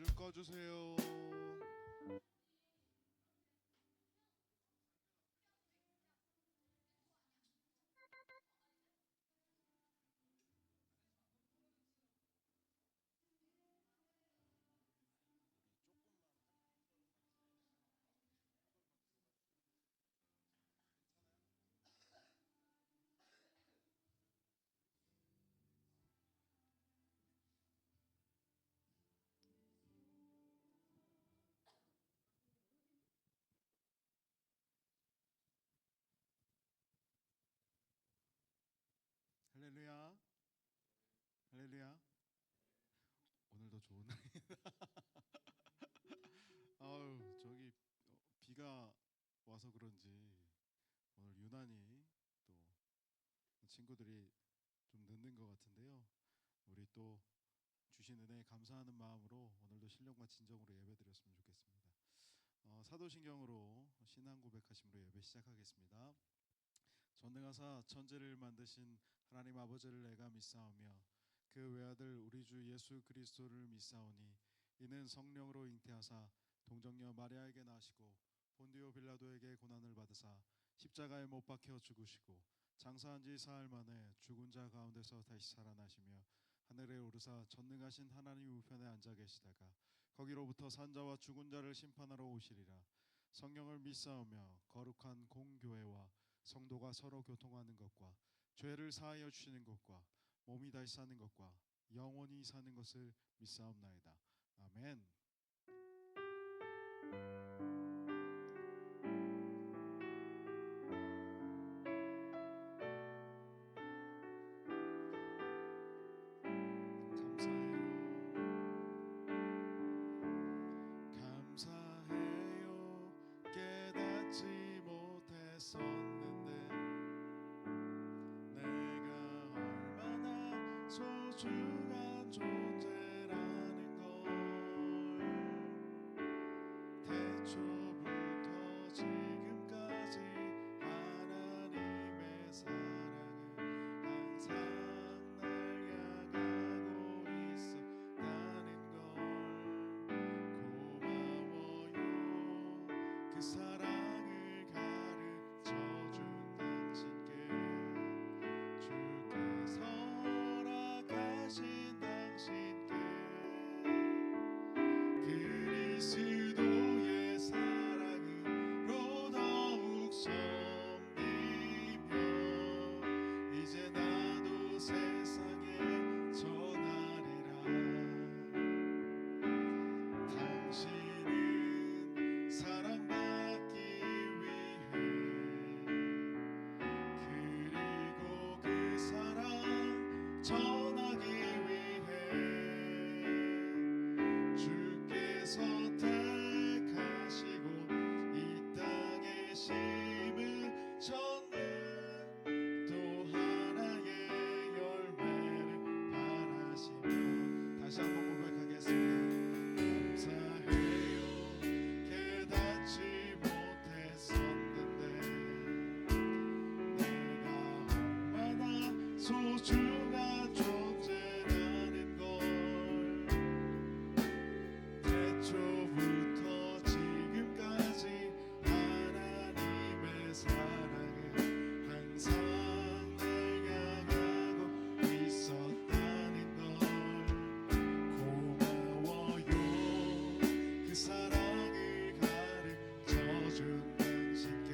좀 꺼주세요. 할렐루야, 할렐루야. 오늘도 좋은 날. 아유, 저기 비가 와서 그런지 오늘 유난히 또 친구들이 좀 늦는 것 같은데요. 우리 또 주신 은혜에 감사하는 마음으로 오늘도 신령과 진정으로 예배드렸으면 좋겠습니다. 사도신경으로 신앙 고백하심으로 예배 시작하겠습니다. 전능하사 천지를 만드신 하나님 아버지를 내가 믿사오며 그 외아들 우리 주 예수 그리스도를 믿사오니 이는 성령으로 잉태하사 동정녀 마리아에게 나시고 본디오 빌라도에게 고난을 받으사 십자가에 못 박혀 죽으시고 장사한 지 사흘 만에 죽은 자 가운데서 다시 살아나시며 하늘에 오르사 전능하신 하나님 우편에 앉아 계시다가 거기로부터 산자와 죽은 자를 심판하러 오시리라. 성령을 믿사오며 거룩한 공교회와 성도가 서로 교통하는 것과 죄를 사하여 주시는 것과 몸이 다시 사는 것과 영원히 사는 것을 믿사옵나이다. 아멘. 감사해요. 깨닫지 못했었는데 내가 얼마나 소중한 존재라는 걸 태초부터 지금까지 하나님의 사랑은 항상 날 향하고 있었다는 걸 고마워요. 그 사랑을 가르쳐준 당신께 주께서 허락하신 당신께 그리스도의 사랑으로 더욱 섬기며 이제 나도 세상에 전하리라. 당신은 사랑받기 위해 그리고 그 사랑 전하기 위해 주께서 택하시고 이 땅에 심으셨는 또 하나의 열매를 바라시며 다시 한번 고백하겠습니다. 감사해요. 깨닫지 못했었는데 내가 얼마나 소중한 존재라는 걸 태초부터 지금까지 하나님의 사랑은 항상 날 향하고 있었다는 걸 고마워요. 그 사랑을 가르쳐준 당신께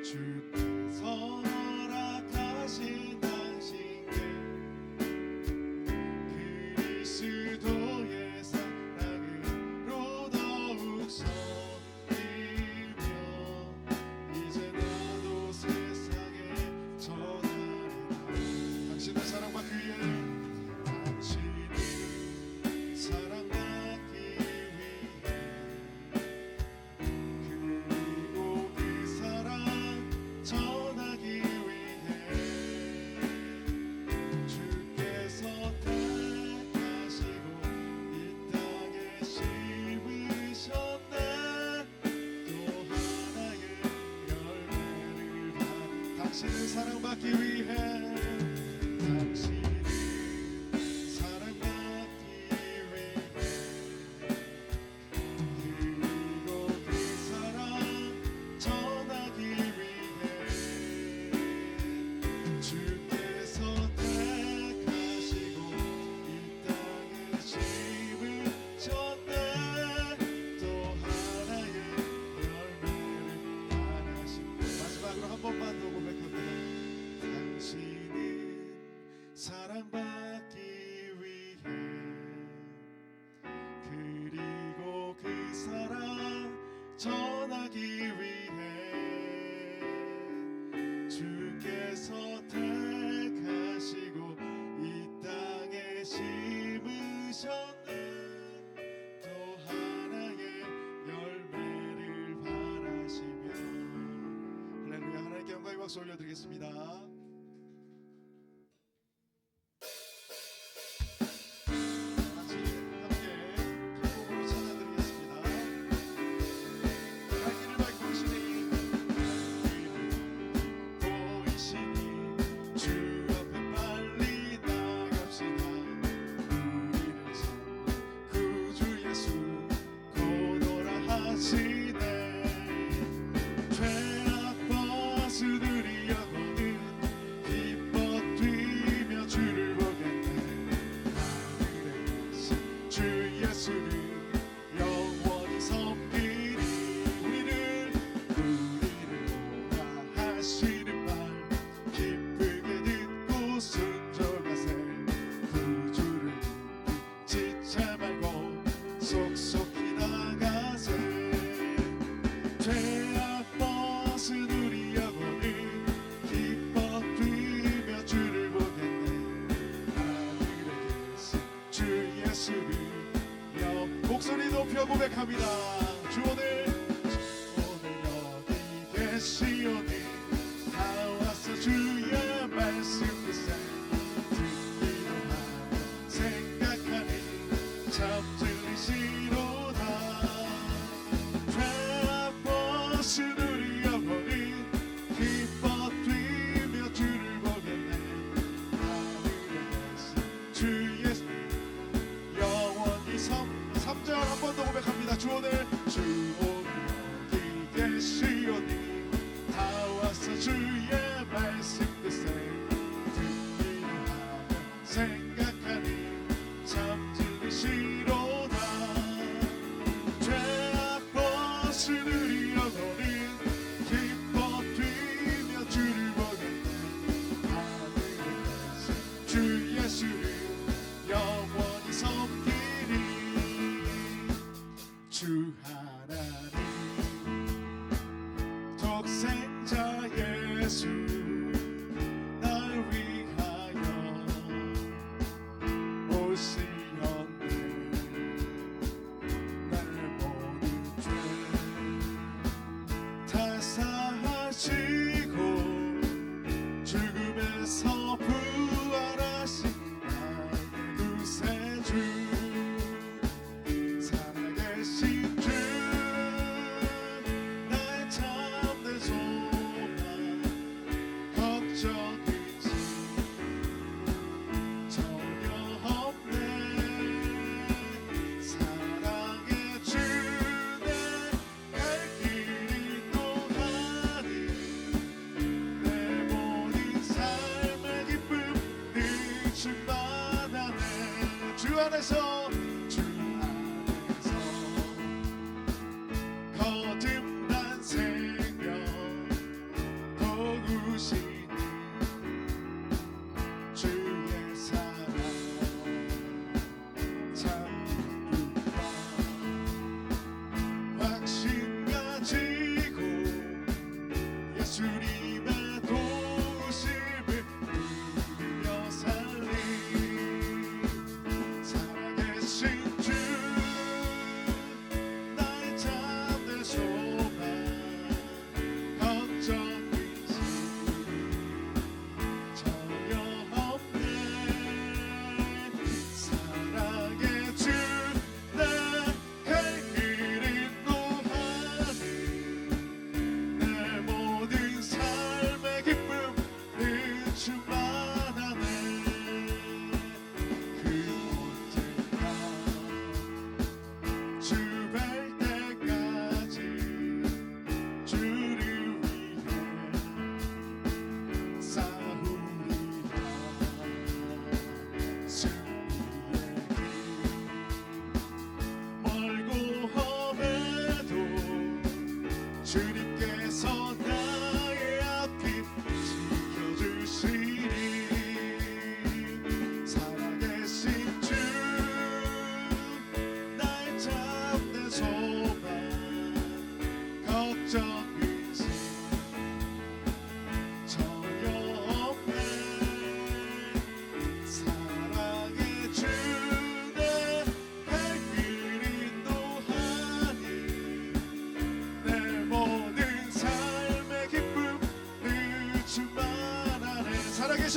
주께서 허락하신 당신께 그리스도의 사랑으로 더욱 섬기며 이제 나도 세상에 전하리라. 당신을 사랑받기 위해 당신을 사랑받기 위해 그리고 그 사랑 전하기 위해 주께서 택하시고 이 땅에 심으셨네. 또 하나의 열매를 받 당신을 사랑받기 위해 당신을 사랑받기 위해 전하기 위해 주께서 택하시고 이 땅에 심으셨는 또 하나의 열매를 바라시며 할렐루야. 하나님께 영광의 박수 올려드리겠습니다. 목소리 높여 고백합니다. 주 오늘 여기 계시오니 나와서 주의 말씀 듣세 듣기로 하며 생각하니 참 들리시로다. 죄 아파하신 우리 영혼이 기뻐 뛰며 주를 보겠네. 하늘에서 주 예수 영원히 3절 한 번 더 고백합니다. 주 오늘 여기 계시오니 다 와서 주의 말씀 듣세 듣기로 하며 생각하니 참 들으시로다. 죄 아파하신 우리 영혼이 기뻐 뛰며 주를 보겠네. 하늘에서 주 예수를 영원히 섬기리. 주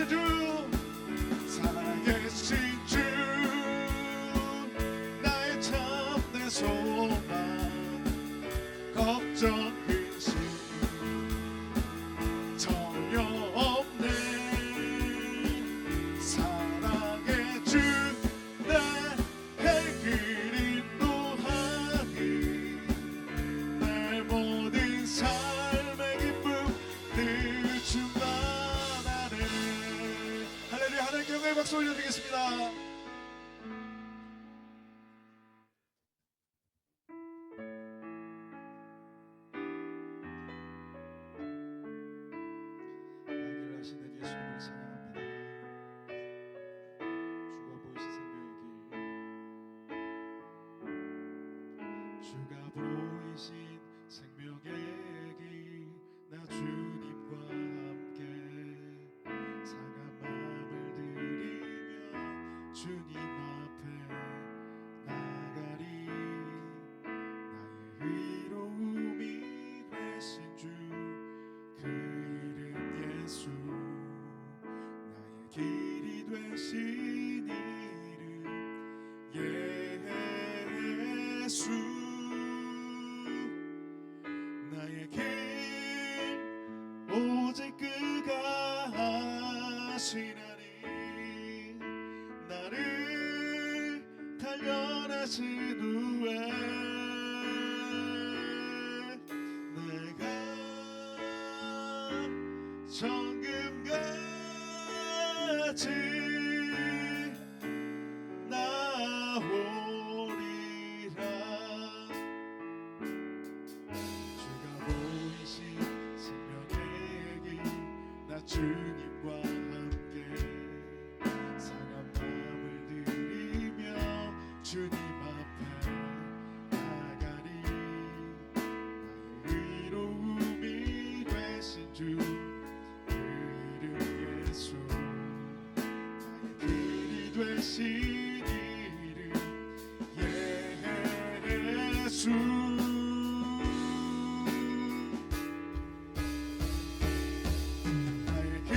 살아계신 주, 살아계신 주, 나의 참된 소망, 걱정 근심 전혀 없네. 사랑의 주, 나의 길 인도하니 내 모든 삶의 기쁨 늘 충만하네. 할렐루야. 하나님께 영광의 박수 올려드리겠습니다. 나길 하시는 예수님을 찬양합니다. 주가 보이신 생명의 길, 주가 보이신 생명의 길, 나 주님과 함께 상한 마음을 들이며 주님 앞에 나가리. 나의 의로움이 되신 주, 그 이름 예수, 나의 길이 되신 이름 예수. 나의 길 오직 그가 하시나니 나를 단련하신 후에 내가 정금같이 나오리라. 주가 보이신 생명의 길, 나 주님과 함께 상한 마음을 들이며 주님 앞에 나가리. 나의 의로움이 되신 주, 그 이름 예수, 나의 길이 되신 이름 예수. 나의 길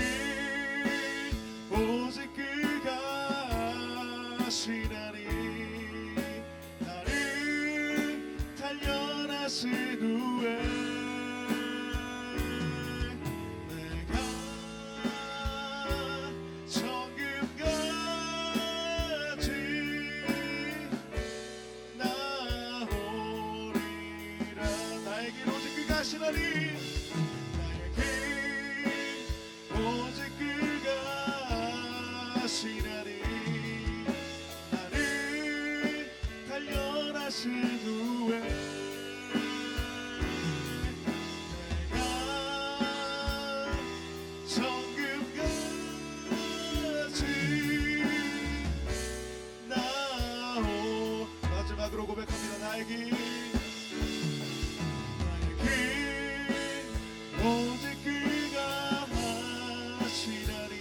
오직 그가 하시나니 나를 단련하신 후에 내가 정금같이 나오리라. 나의 길 오직 그가 하시나니 나의 길 오직 그가 하시나니 나를 단련하신 후에 내가 정금같이 마지막으로 고백합니다. 나의 길, 나의 길 오직 그가 하시나니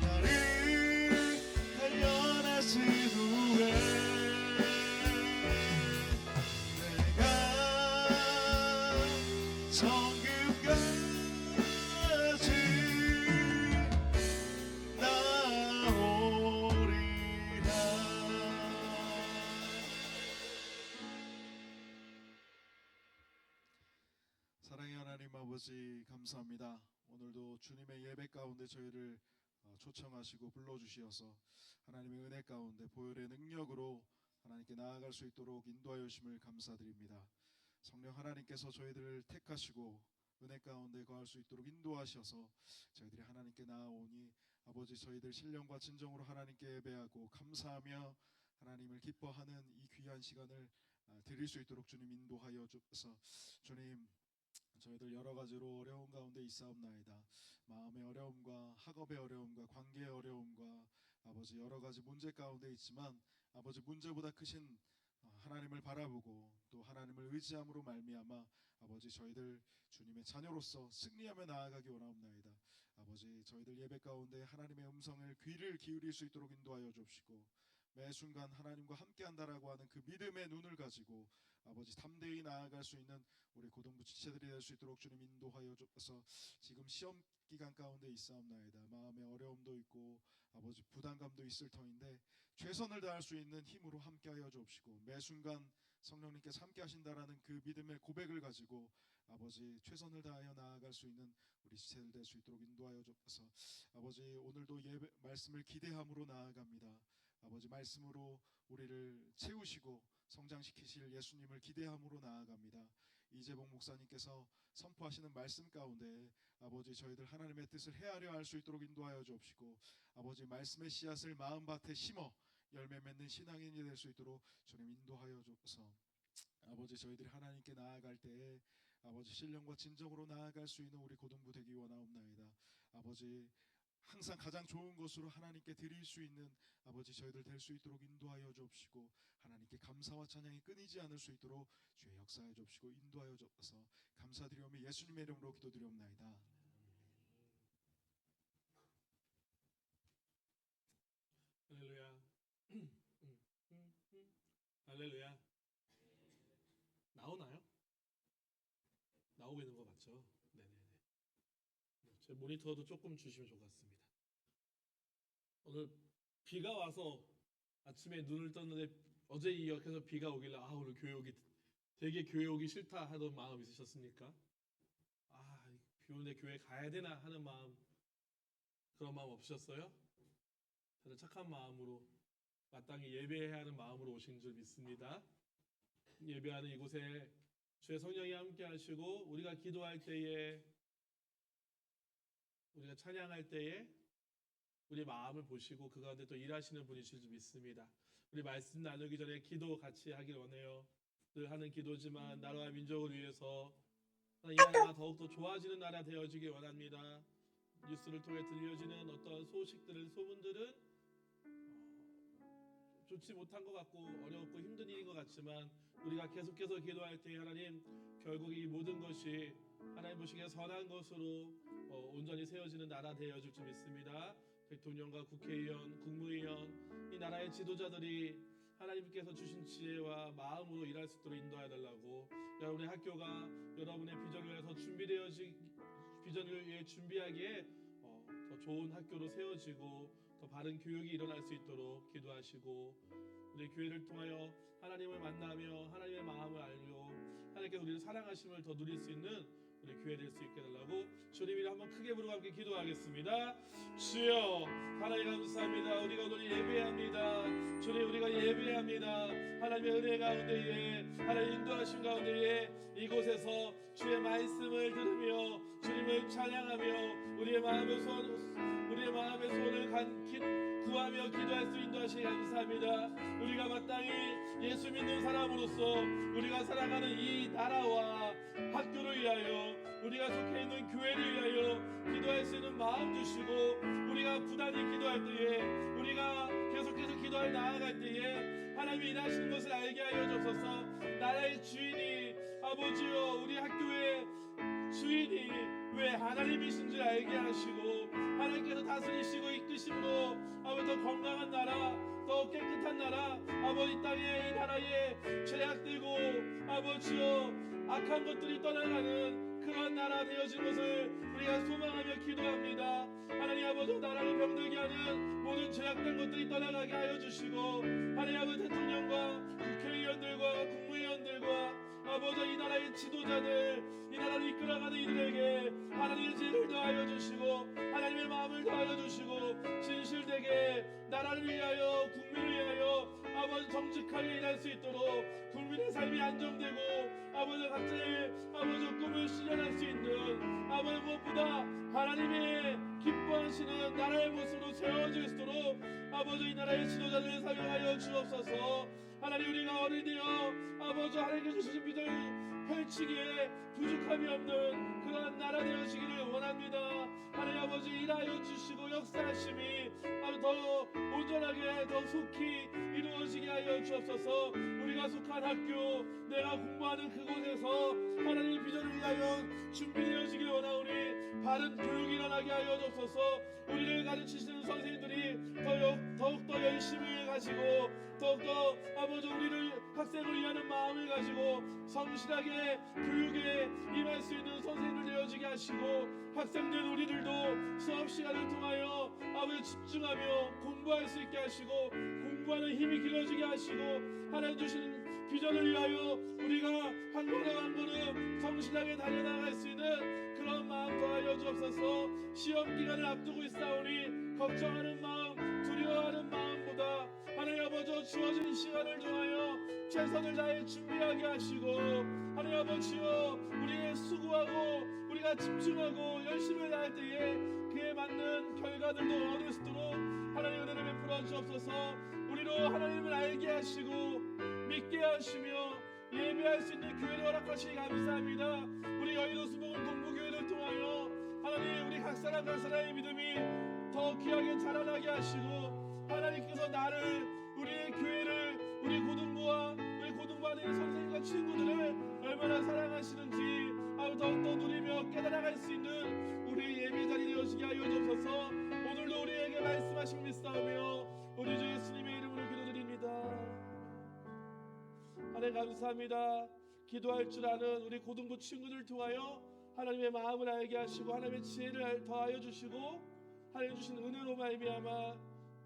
나를 단련하신 후에 내가 정금같이 나오리라. 사랑의 하나님 아버지, 감사합니다. 오늘도 주님의 예배 가운데 저희를 초청하시고 불러주시어서 하나님의 은혜 가운데 보혈의 능력으로 하나님께 나아갈 수 있도록 인도하여 주심을 감사드립니다. 성령 하나님께서 저희들을 택하시고 은혜 가운데 거할 수 있도록 인도하셔서 저희들이 하나님께 나아오니 아버지, 저희들 신령과 진정으로 하나님께 예배하고 감사하며 하나님을 기뻐하는 이 귀한 시간을 드릴 수 있도록 주님 인도하여 주셔서, 주님 저희들 여러 가지로 어려운 가운데 있사옵나이다. 마음의 어려움과 학업의 어려움과 관계의 어려움과 아버지 여러 가지 문제 가운데 있지만 아버지, 문제보다 크신 하나님을 바라보고 또 하나님을 의지함으로 말미암아 아버지 저희들 주님의 자녀로서 승리하며 나아가기 원하옵나이다. 아버지, 저희들 예배 가운데 하나님의 음성을 귀를 기울일 수 있도록 인도하여 주옵시고 매 순간 하나님과 함께한다라고 하는 그 믿음의 눈을 가지고 아버지 담대히 나아갈 수 있는 우리 고등부 지체들이 될 수 있도록 주님 인도하여 주옵소서. 지금 시험 기간 가운데 있사옵나이다. 마음에 어려움도 있고 아버지 부담감도 있을 터인데 최선을 다할 수 있는 힘으로 함께하여 주옵시고 매 순간 성령님께서 함께 하신다라는 그 믿음의 고백을 가지고 아버지 최선을 다하여 나아갈 수 있는 우리 지체들 될 수 있도록 인도하여 주옵소서. 아버지 오늘도 예배 말씀을 기대함으로 나아갑니다. 아버지 말씀으로 우리를 채우시고 성장시키실 예수님을 기대함으로 나아갑니다. 이재봉 목사님께서 선포하시는 말씀 가운데 아버지 저희들 하나님의 뜻을 헤아려 할 수 있도록 인도하여 주옵시고 아버지 말씀의 씨앗을 마음밭에 심어 열매 맺는 신앙인이 될 수 있도록 주님 인도하여 주옵소서. 아버지 저희들이 하나님께 나아갈 때에 아버지 신령과 진정으로 나아갈 수 있는 우리 고등부 되기 원하옵나이다. 아버지 항상 가장 좋은 것으로 하나님께 드릴 수 있는 아버지 저희들 될 수 있도록 인도하여 주옵시고 하나님께 감사와 찬양이 끊이지 않을 수 있도록 주의 역사해 주옵시고 인도하여 주옵소서. 감사드리오며 예수님의 이름으로 기도드리옵나이다. 할렐루야. 할렐루야. 나오나요? 나오고 있는 거 맞죠? 네네네. 제 모니터도 조금 주시면 좋겠습니다. 오늘 비가 와서 아침에 눈을 떴는데 어제 이어서 비가 오길래 오늘 되게 교회 오기 싫다 하던 마음 있으셨습니까? 비 오는데 교회 가야 되나 하는 마음, 그런 마음 없으셨어요? 다들 착한 마음으로 마땅히 예배해야 하는 마음으로 오신 줄 믿습니다. 예배하는 이곳에 주의 성령이 함께 하시고 우리가 기도할 때에, 우리가 찬양할 때에 우리 마음을 보시고 그 가운데 또 일하시는 분이실 줄 믿습니다. 우리 말씀 나누기 전에 기도 같이 하길 원해요. 늘 하는 기도지만 나라와 민족을 위해서 이 나라가 더욱더 좋아지는 나라 되어지길 원합니다. 뉴스를 통해 들려지는 어떤 소식들은, 소문들은 좋지 못한 것 같고 어렵고 힘든 일인 것 같지만 우리가 계속해서 기도할 때 하나님, 결국 이 모든 것이 하나님 보시기에 선한 것으로 온전히 세워지는 나라 되어질 줄 믿습니다. 대통령과 국회의원, 국무위원, 이 나라의 지도자들이 하나님께서 주신 지혜와 마음으로 일할 수 있도록 인도해 달라고, 여러분의 학교가 여러분의 비전을 위해서 비전을 위해 준비하기에 더 좋은 학교로 세워지고 더 바른 교육이 일어날 수 있도록 기도하시고, 우리 교회를 통하여 하나님을 만나며 하나님의 마음을 알고 하나님께서 우리를 사랑하심을 더 누릴 수 있는 우리 교회 될 수 있게 해달라고 주님 이름 한번 크게 부르고 함께 기도하겠습니다. 주여 하나님 감사합니다. 우리가 오늘 예배합니다. 주님 우리가 예배합니다. 하나님의 은혜 가운데에, 하나님 인도하심 가운데에 이곳에서 주의 말씀을 들으며 주님을 찬양하며 우리의 마음의 소원을 구하며 기도할 수 인도하시니 감사합니다. 우리가 마땅히 예수 믿는 사람으로서 우리가 살아가는 이 나라와 학교를 위하여, 우리가 속해 있는 교회를 위하여 기도할 수 있는 마음 주시고, 우리가 부단히 기도할 때에, 우리가 계속해서 기도할 나아갈 때에 하나님이 일하시는 것을 알게 하여 주옵소서. 나라의 주인이 아버지여, 우리 학교의 주인이 왜 하나님이신 줄 알게 하시고, 하나님께서 다스리시고 이끄심으로 아버지 더 건강한 나라, 더 깨끗한 나라, 아버지 땅에 이 나라에 죄악되고 아버지여 악한 것들이 떠나가는 그러한 나라 되어진 것을 우리가 소망하며 기도합니다. 하나님 아버지, 나라를 병들게 하는 모든 죄악된 것들이 떠나가게 하여 주시고, 하나님 아버지 대통령과 국회의원들과 국무위원들과 아버지 이 나라의 지도자들, 이 나라를 이끌어가는 이들에게 하나님의 지혜를 더하여 주시고 하나님의 마음을 더하여 주시고 진실되게 나라를 위하여, 국민을 위하여 아버지 정직하게 일할 수 있도록 국민의 삶이 안정되고 아버지 각자의 아버지 꿈을 실현할 수 있는, 아버지 무엇보다 하나님의 기뻐하시는 나라의 모습으로 세워질 수 있도록 아버지 이 나라의 지도자들을 사용하여 주옵소서. 하나님 우리가 어른이 되어 아버지 하나님께 주신 비전을 펼치기에 부족함이 없는 그러한 나라 되어지기를 원합니다. 하나님 아버지 일하여 주시고 역사하심이 더 온전하게 더 속히 이루어지게 하여 주옵소서. 우리가 속한 학교, 내가 공부하는 그곳에서 하나님의 비전을 위하여 준비되어지기를 원하오니 바른 교육이 일어나게 하여 주옵소서. 우리를 가르치시는 선생님들이 더욱더 열심을 가지고 더욱더 아버지 우리를 학생을 위하는 마음을 가지고 성실하게 교육에 임할 수 있는 선생님을 되어지게 하시고 학생들 우리들도 수업 시간을 통하여 아버지 집중하며 공부할 수 있게 하시고 공부하는 힘이 길어지게 하시고 하나님 주시는 비전을 위하여 우리가 한 걸음 한 걸음 성실하게 달려나갈 수 있는 그런 마음 더하여 주옵소서. 시험 기간을 앞두고 있사오니 걱정하는 마음 두려워하는 마음보다 하나님 아버지 주어진 시간을 통하여 최선을 다해 준비하게 하시고 하나님 아버지여 우리의 수고하고 우리가 집중하고 열심히 다할 때에 그에 맞는 결과들도 얻을 수 있도록 하나님 은혜를 베풀어 주옵소서. 우리로 하나님을 알게 하시고 믿게 하시며 예배할 수 있는 교회를 허락하시니 감사합니다. 우리 여의도 수목원 공부교회를 통하여 하나님 우리 각 사람의 믿음이 더 귀하게 자라나게 하시고 하나님께서 나를 우리의 교회를 우리 고등부와 우리 고등부하는 선생님과 친구들을 얼마나 사랑하시는지 더욱더 누리며 깨달아갈 수 있는 우리의 예배 자리 되어지게 하여 주옵소서. 오늘도 우리에게 말씀하신 믿사오며 우리 주 예수님의 이름으로 기도드립니다. 하나님 감사합니다. 기도할 줄 아는 우리 고등부 친구들 통하여 하나님의 마음을 알게 하시고 하나님의 지혜를 더하여 주시고 하나님 주신 은혜로 말미암아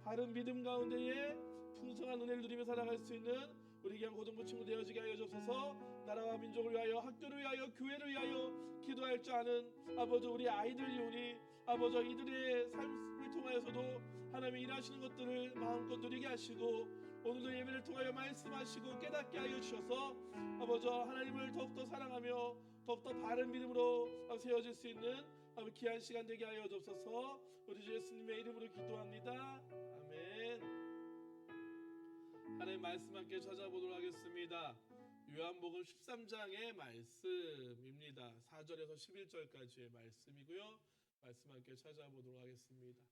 바른 믿음 가운데에 풍성한 은혜를 누리며 살아갈 수 있는 우리 귀한 고등부 친구 되어지게 하여 주옵소서. 나라와 민족을 위하여 학교를 위하여 교회를 위하여 기도할 줄 아는 아버지 우리 아이들이오니 아버지 이들의 삶을 통하여서도 하나님이 일하시는 것들을 마음껏 누리게 하시고 오늘도 예배를 통하여 말씀하시고 깨닫게 하여 주셔서 아버지 하나님을 더욱더 사랑하며 더욱더 바른 믿음으로 세워질 수 있는 귀한 시간 되게 하여 주옵소서. 우리 주 예수님의 이름으로 기도합니다. 아멘. 하나님 말씀 함께 찾아보도록 하겠습니다. 요한복음 13장의 말씀입니다. 4절에서 11절까지의 말씀이고요. 말씀 함께 찾아보도록 하겠습니다.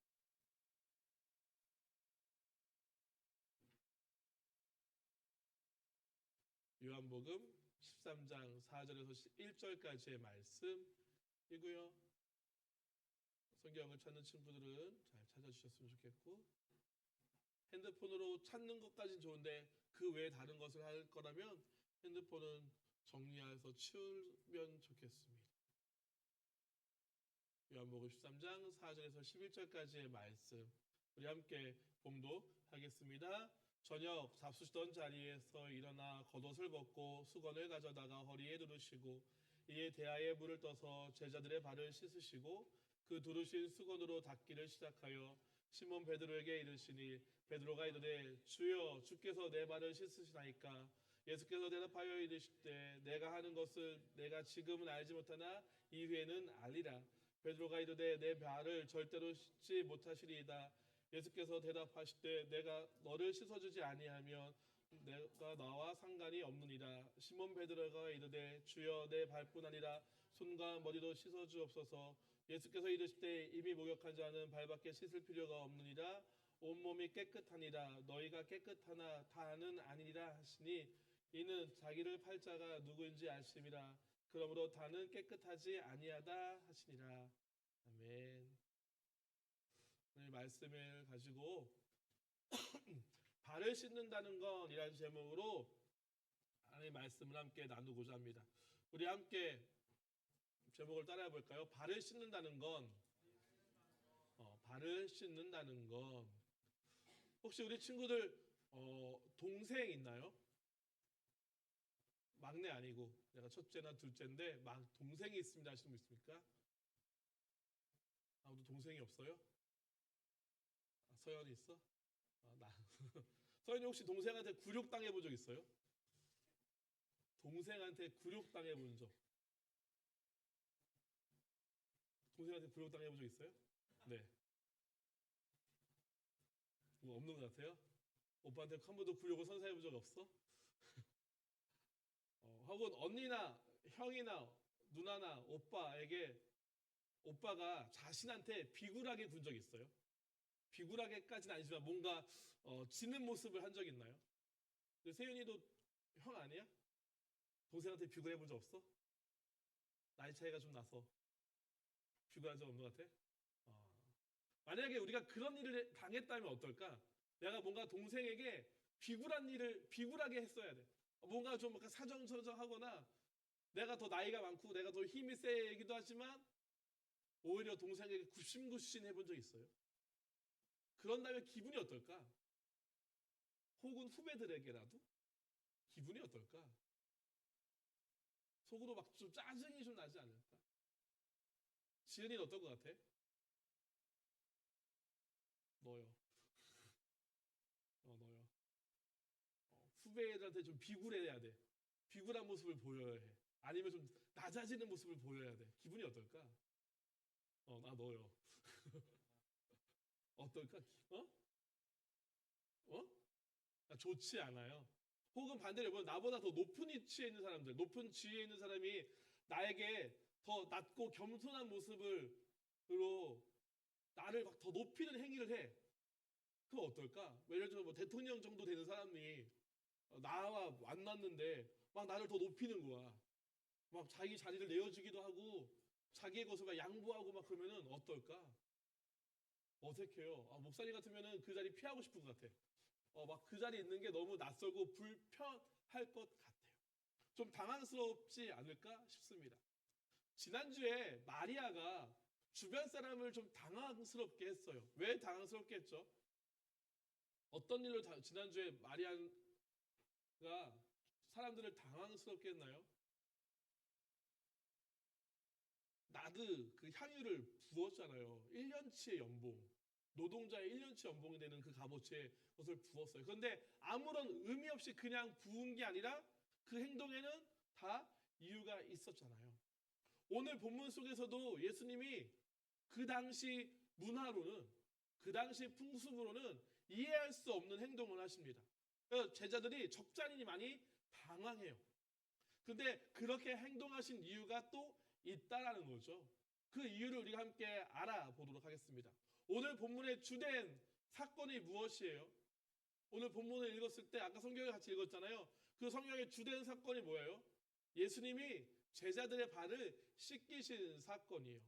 요한복음 13장 4절에서 1절까지의 말씀이고요. 성경을 찾는 친구들은 잘 찾아주셨으면 좋겠고 핸드폰으로 찾는 것까지는 좋은데 그 외에 다른 것을 할 거라면 핸드폰은 정리해서 치우면 좋겠습니다. 요한복음 13장 4절에서 11절까지의 말씀 우리 함께 봉독하겠습니다. 저녁 잡수시던 자리에서 일어나 겉옷을 벗고 수건을 가져다가 허리에 두르시고 이에 대야에 물을 떠서 제자들의 발을 씻으시고 그 두르신 수건으로 닦기를 시작하여 시몬 베드로에게 이르시니 베드로가 이르되 주여 주께서 내 발을 씻으시나이까. 예수께서 대답하여 이르시되 내가 하는 것을 내가 지금은 알지 못하나 이후에는 알리라. 베드로가 이르되 내 발을 절대로 씻지 못하시리이다. 예수께서 대답하시되 내가 너를 씻어주지 아니하면 내가 나와 상관이 없느니라. 시몬 베드로가 이르되 주여 내 발뿐 아니라 손과 머리도 씻어주옵소서. 예수께서 이르시되 이미 목욕한 자는 발밖에 씻을 필요가 없느니라. 온몸이 깨끗하니라. 너희가 깨끗하나 다는 아니니라 하시니 이는 자기를 팔 자가 누구인지 아심이라. 그러므로 다는 깨끗하지 아니하다 하시니라. 아멘. 오늘 말씀을 가지고 발을 씻는다는 건 이라는 제목으로 하나님의 말씀을 함께 나누고자 합니다. 우리 함께 제목을 따라해 볼까요? 발을 씻는다는 건 발을 씻는다는 건 혹시 우리 친구들 동생 있나요? 막내 아니고 내가 첫째나 둘째인데 막 동생이 있습니다 하시는 분 있습니까? 아무도 동생이 없어요? 서연이 있어? 나 서연이 혹시 동생한테 굴욕당해 본 적 있어요? 동생한테 굴욕당해 본 적? 동생한테 굴욕당해 본 적 있어요? 네. 뭐 없는 것 같아요? 오빠한테 한 번도 굴욕을 선사해 본 적 없어? 혹은 언니나 형이나 누나나 오빠에게 오빠가 자신한테 비굴하게 군 적 있어요? 비굴하게까지는 아니지만 뭔가 지는 모습을 한 적 있나요? 세윤이도 형 아니야? 동생한테 비굴해 본 적 없어? 나이 차이가 좀 나서 비굴한 적 없는 것 같아? 만약에 우리가 그런 일을 당했다면 어떨까? 내가 뭔가 동생에게 비굴한 일을 비굴하게 했어야 돼. 뭔가 좀 약간 사정서정하거나 내가 더 나이가 많고 내가 더 힘이 세기도 하지만 오히려 동생에게 굽신굽신 해본 적 있어요. 그런다면 기분이 어떨까? 혹은 후배들에게라도 기분이 어떨까? 속으로 막 좀 짜증이 좀 나지 않을까? 지은이는 어떨 것 같아? 너요. 너요. 후배들한테 좀 비굴해야 돼. 비굴한 모습을 보여야 해. 아니면 좀 낮아지는 모습을 보여야 돼. 기분이 어떨까? 나 너요. 어떨까? 어? 어? 좋지 않아요. 혹은 반대로 여러분, 나보다 더 높은 위치에 있는 사람들, 높은 지위에 있는 사람이 나에게 더 낮고 겸손한 모습으로 나를 막 더 높이는 행위를 해. 그럼 어떨까? 예를 들어 뭐 대통령 정도 되는 사람이 나와 만났는데 막 나를 더 높이는 거야. 막 자기 자리를 내어주기도 하고 자기의 것을 막 양보하고 막 그러면은 어떨까? 어색해요. 목사님 같으면은 그 자리 피하고 싶은 것 같아. 막 그 자리에 있는 게 너무 낯설고 불편할 것 같아요. 좀 당황스럽지 않을까 싶습니다. 지난주에 마리아가 주변 사람을 좀 당황스럽게 했어요. 왜 당황스럽게 했죠? 어떤 일로 지난주에 마리아가 사람들을 당황스럽게 했나요? 나드 그 향유를 부었잖아요. 1년치의 연봉. 노동자의 1년치 연봉이 되는 그 값어치의 것을 부었어요. 그런데 아무런 의미 없이 그냥 부은 게 아니라 그 행동에는 다 이유가 있었잖아요. 오늘 본문 속에서도 예수님이 그 당시 문화로는, 그 당시 풍습으로는 이해할 수 없는 행동을 하십니다. 그래서 제자들이 적잖이 많이 당황해요. 근데 그렇게 행동하신 이유가 또 있다라는 거죠. 그 이유를 우리가 함께 알아보도록 하겠습니다. 오늘 본문의 주된 사건이 무엇이에요? 오늘 본문을 읽었을 때 아까 성경을 같이 읽었잖아요. 그 성경의 주된 사건이 뭐예요? 예수님이 제자들의 발을 씻기신 사건이에요.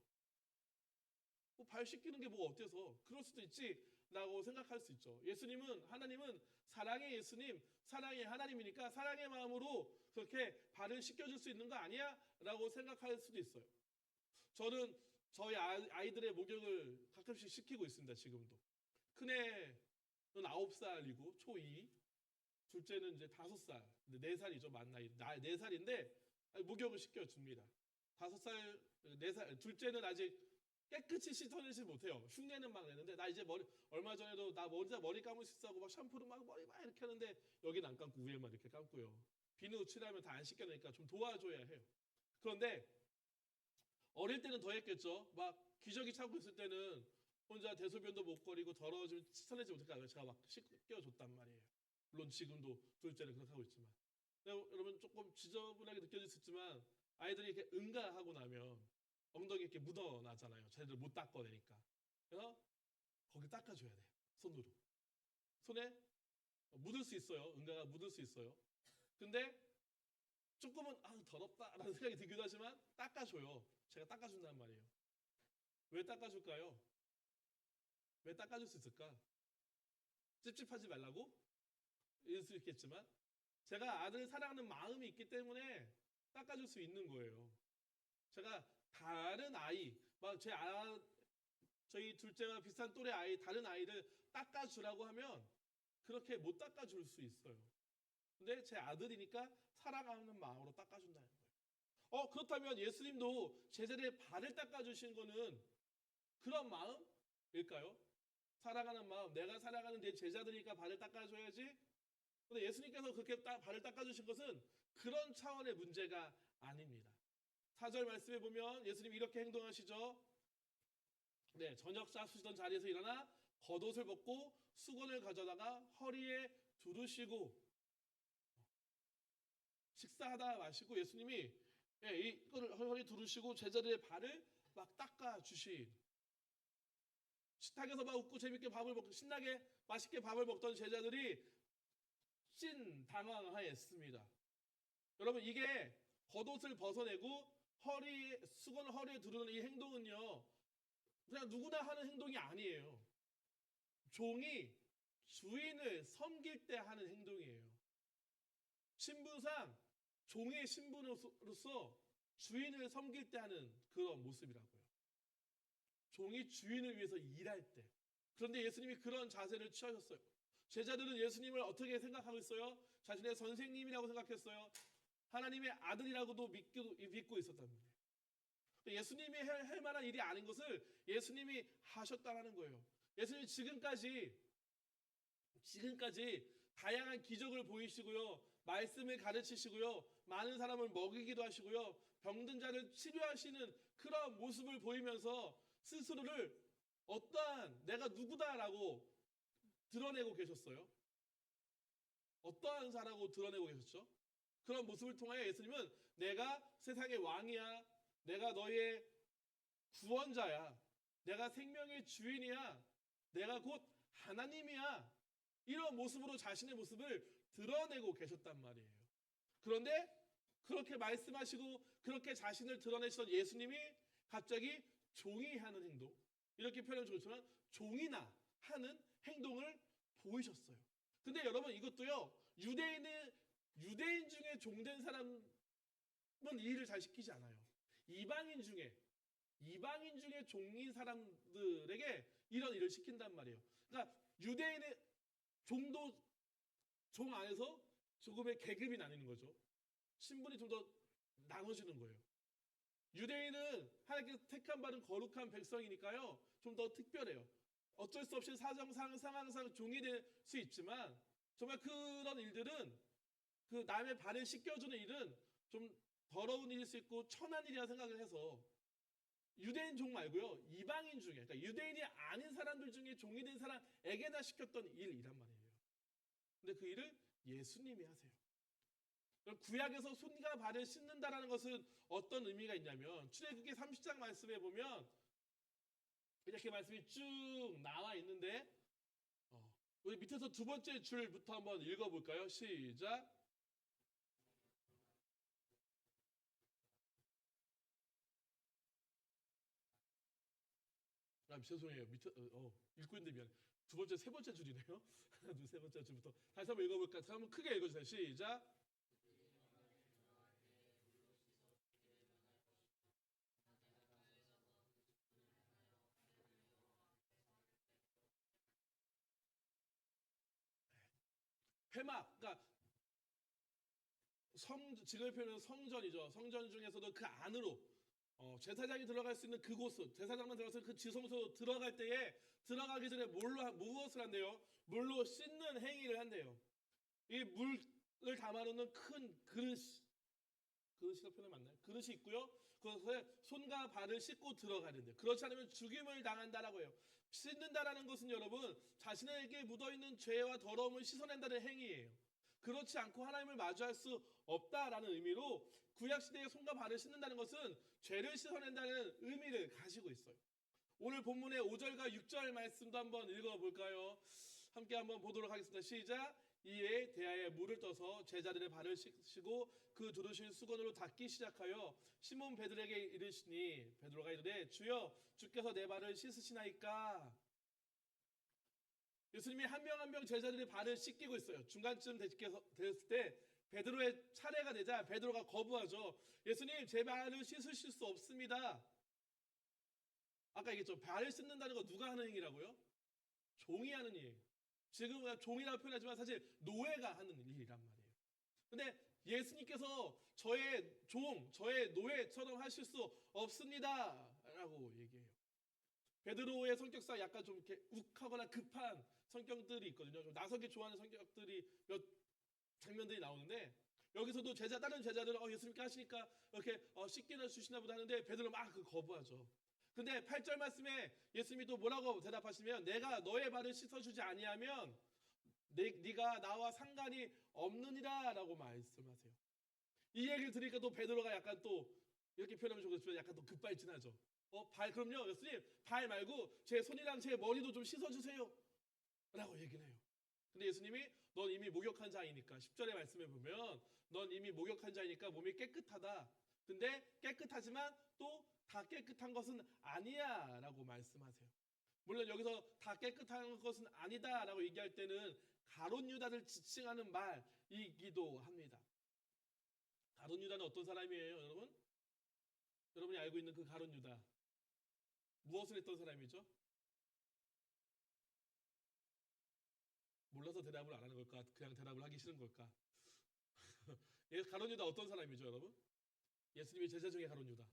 발 씻기는 게 뭐 어때서? 그럴 수도 있지 라고 생각할 수 있죠. 하나님은 사랑의 예수님, 사랑의 하나님이니까 사랑의 마음으로 그렇게 발을 씻겨줄 수 있는 거 아니야? 라고 생각할 수도 있어요. 저는 저희 아이들의 목욕을 가끔씩 시키고 있습니다. 지금도. 큰애는 9살이고 초2, 둘째는 이제 5살, 4살이죠. 만 나이. 4살인데 목욕을 시켜줍니다. 5살, 4살, 둘째는 아직 깨끗이 씻어내지 못해요. 흉내는 막 내는데 나 이제 얼마 전에도 나 혼자 머리 감을 수 있어 하고 막 샴푸로 막 머리 막 이렇게 하는데 여기는 안 감고 위에만 이렇게 감고요. 비누 칠하면 다 안 씻겨내니까 좀 도와줘야 해요. 그런데 어릴 때는 더 했겠죠. 막 기저귀 차고 있을 때는 혼자 대소변도 못 거리고 더러워지면 씻어내지 못할까 제가 막 씻겨줬단 말이에요. 물론 지금도 둘째는 그렇게 하고 있지만. 여러분 조금 지저분하게 느껴질 수 있지만 아이들이 이렇게 응가하고 나면 엉덩이 이렇게 묻어나잖아요. 쟤들 못 닦아내니까. 그래서 거기 닦아줘야 돼. 손으로. 손에 묻을 수 있어요. 응가가 묻을 수 있어요. 근데 조금은 더럽다라는 생각이 들기도 하지만 닦아줘요. 제가 닦아준단 말이에요. 왜 닦아줄까요? 왜 닦아줄 수 있을까? 찝찝하지 말라고? 이럴 수 있겠지만 제가 아들을 사랑하는 마음이 있기 때문에 닦아줄 수 있는 거예요. 제가 다른 아이, 저희 둘째와 비슷한 또래 아이, 다른 아이를 닦아주라고 하면 그렇게 못 닦아줄 수 있어요. 근데 제 아들이니까 사랑하는 마음으로 닦아준다는 거예요. 그렇다면 예수님도 제자들의 발을 닦아주신 거는 그런 마음일까요? 사랑하는 마음, 내가 사랑하는 내 제자들이니까 발을 닦아줘야지. 근데 예수님께서 그렇게 발을 닦아주신 것은 그런 차원의 문제가 아닙니다. 4절 말씀에 보면 예수님이 이렇게 행동하시죠. 네, 저녁 싸수시던 자리에서 일어나 겉옷을 벗고 수건을 가져다가 허리에 두르시고 식사하다 마시고 예수님이 이거를 허리 두르시고 제자들의 발을 막 닦아주신 식탁에서 막 웃고 재밌게 밥을 먹고 신나게 맛있게 밥을 먹던 제자들이 찐 당황하였습니다. 여러분 이게 겉옷을 벗어내고 수건을 허리에 두르는 이 행동은요 그냥 누구나 하는 행동이 아니에요. 종이 주인을 섬길 때 하는 행동이에요. 신분상 종의 신분으로서 주인을 섬길 때 하는 그런 모습이라고요. 종이 주인을 위해서 일할 때. 그런데 예수님이 그런 자세를 취하셨어요. 제자들은 예수님을 어떻게 생각하고 있어요? 자신의 선생님이라고 생각했어요. 하나님의 아들이라고도 믿고 있었단 말이에요. 예수님이 할 만한 일이 아닌 것을 예수님이 하셨다라는 거예요. 예수님이 지금까지 다양한 기적을 보이시고요. 말씀을 가르치시고요. 많은 사람을 먹이기도 하시고요. 병든 자를 치료하시는 그런 모습을 보이면서 스스로를 어떠한 내가 누구다라고 드러내고 계셨어요. 어떠한 자라고 드러내고 계셨죠? 그런 모습을 통하여 예수님은 내가 세상의 왕이야. 내가 너의 구원자야. 내가 생명의 주인이야. 내가 곧 하나님이야. 이런 모습으로 자신의 모습을 드러내고 계셨단 말이에요. 그런데 그렇게 말씀하시고 그렇게 자신을 드러내시던 예수님이 갑자기 종이 하는 행동, 이렇게 표현하면 좋지만 종이나 하는 행동을 보이셨어요. 근데 여러분 이것도요, 유대인 중에 종된 사람은 이 일을 잘 시키지 않아요. 이방인 중에 종인 사람들에게 이런 일을 시킨단 말이에요. 그러니까 유대인의 종도 종 안에서 조금의 계급이 나뉘는 거죠. 신분이 좀 더 나눠지는 거예요. 유대인은 하나님께서 택함 받은 거룩한 백성이니까요, 좀 더 특별해요. 어쩔 수 없이 사정상 상황상 종이 될 수 있지만 정말 그런 일들은, 그 남의 발을 씻겨주는 일은 좀 더러운 일일 수 있고 천한 일이라 생각을 해서 유대인 종 말고요, 이방인 중에, 그러니까 유대인이 아닌 사람들 중에 종이 된 사람에게나 시켰던 일이란 말이에요. 근데 그 일을 예수님이 하세요. 구약에서 손과 발을 씻는다라는 것은 어떤 의미가 있냐면, 출애굽기 30장 말씀에 보면 이렇게 말씀이 쭉 나와 있는데, 우리 밑에서 두 번째 줄부터 한번 읽어볼까요? 시작. 죄송해요. 읽고 있는데 미안해. 두 번째, 세 번째 줄이네요. 하나, 둘, 세 번째 줄부터 다시 한번 읽어볼까요? 한번 크게 읽어주세요. 시작. 회막, 그러니까 지금의 표현은 성전이죠. 성전 중에서도 그 안으로 제사장이 들어갈 수 있는 그곳, 제사장만 들어가서 그 지성소로 들어갈 때에 들어가기 전에 무엇을 한대요? 물로 씻는 행위를 한대요. 이 물을 담아놓는 큰 그릇이라고 표현 맞나요? 그릇이 있고요. 그것에 손과 발을 씻고 들어가는데, 그렇지 않으면 죽임을 당한다라고 해요. 씻는다라는 것은 여러분, 자신에게 묻어있는 죄와 더러움을 씻어낸다는 행위예요. 그렇지 않고 하나님을 마주할 수 없다라는 의미로 구약시대에 손과 발을 씻는다는 것은 죄를 씻어낸다는 의미를 가지고 있어요. 오늘 본문의 5절과 6절 말씀도 한번 읽어볼까요? 함께 한번 보도록 하겠습니다. 시작. 이에 대하여 물을 떠서 제자들의 발을 씻고 그 두르신 수건으로 닦기 시작하여 시몬 베드로에게 이르시니, 베드로가 이르되 주여, 주께서 내 발을 씻으시나이까. 예수님이 한 명 한 명 제자들의 발을 씻기고 있어요. 중간쯤 됐을 때 베드로의 차례가 되자 베드로가 거부하죠. 예수님, 제 발을 씻으실 수 없습니다. 아까 얘기했죠. 발을 씻는다는 거 누가 하는 행위라고요? 종이 하는 일. 지금 종이라고 표현하지만 사실 노예가 하는 일이란 말이에요. 근데 예수님께서 저의 종, 저의 노예처럼 하실 수 없습니다 라고 얘기해요. 베드로의 성격상 약간 좀 이렇게 욱하거나 급한 성격들이 있거든요. 좀 나서기 좋아하는 성격들이 몇 장면들이 나오는데, 여기서도 다른 제자들은 예수님께 하시니까 이렇게 씻기나 주시나 보다 하는데 베드로 막 거부하죠. 근데 8절 말씀에 예수님이 또 뭐라고 대답하시면, 내가 너의 발을 씻어주지 아니하면 네가 나와 상관이 없느니라 라고 말씀하세요. 이 얘기를 들으니까 또 베드로가 약간 또 이렇게 표현하면 좋겠지만 약간 또 급발진하죠. 그럼요 예수님, 발 말고 제 손이랑 제 머리도 좀 씻어주세요 라고 얘기를 해요. 근데 예수님이 넌 이미 목욕한 자이니까, 10절의 말씀에 보면 넌 이미 목욕한 자이니까 몸이 깨끗하다. 근데 깨끗하지만 또 다 깨끗한 것은 아니야 라고 말씀하세요. 물론 여기서 다 깨끗한 것은 아니다 라고 얘기할 때는 가롯 유다를 지칭하는 말이기도 합니다. 가룟 유다는 어떤 사람이에요, 여러분? 여러분이 알고 있는 그 가룟 유다 무엇을 했던 사람이죠? 몰라서 대답을 안 하는 걸까? 그냥 대답을 하기 싫은 걸까? 가룟 유다 어떤 사람이죠, 여러분? 예수님의 제자 중에 가룟 유다.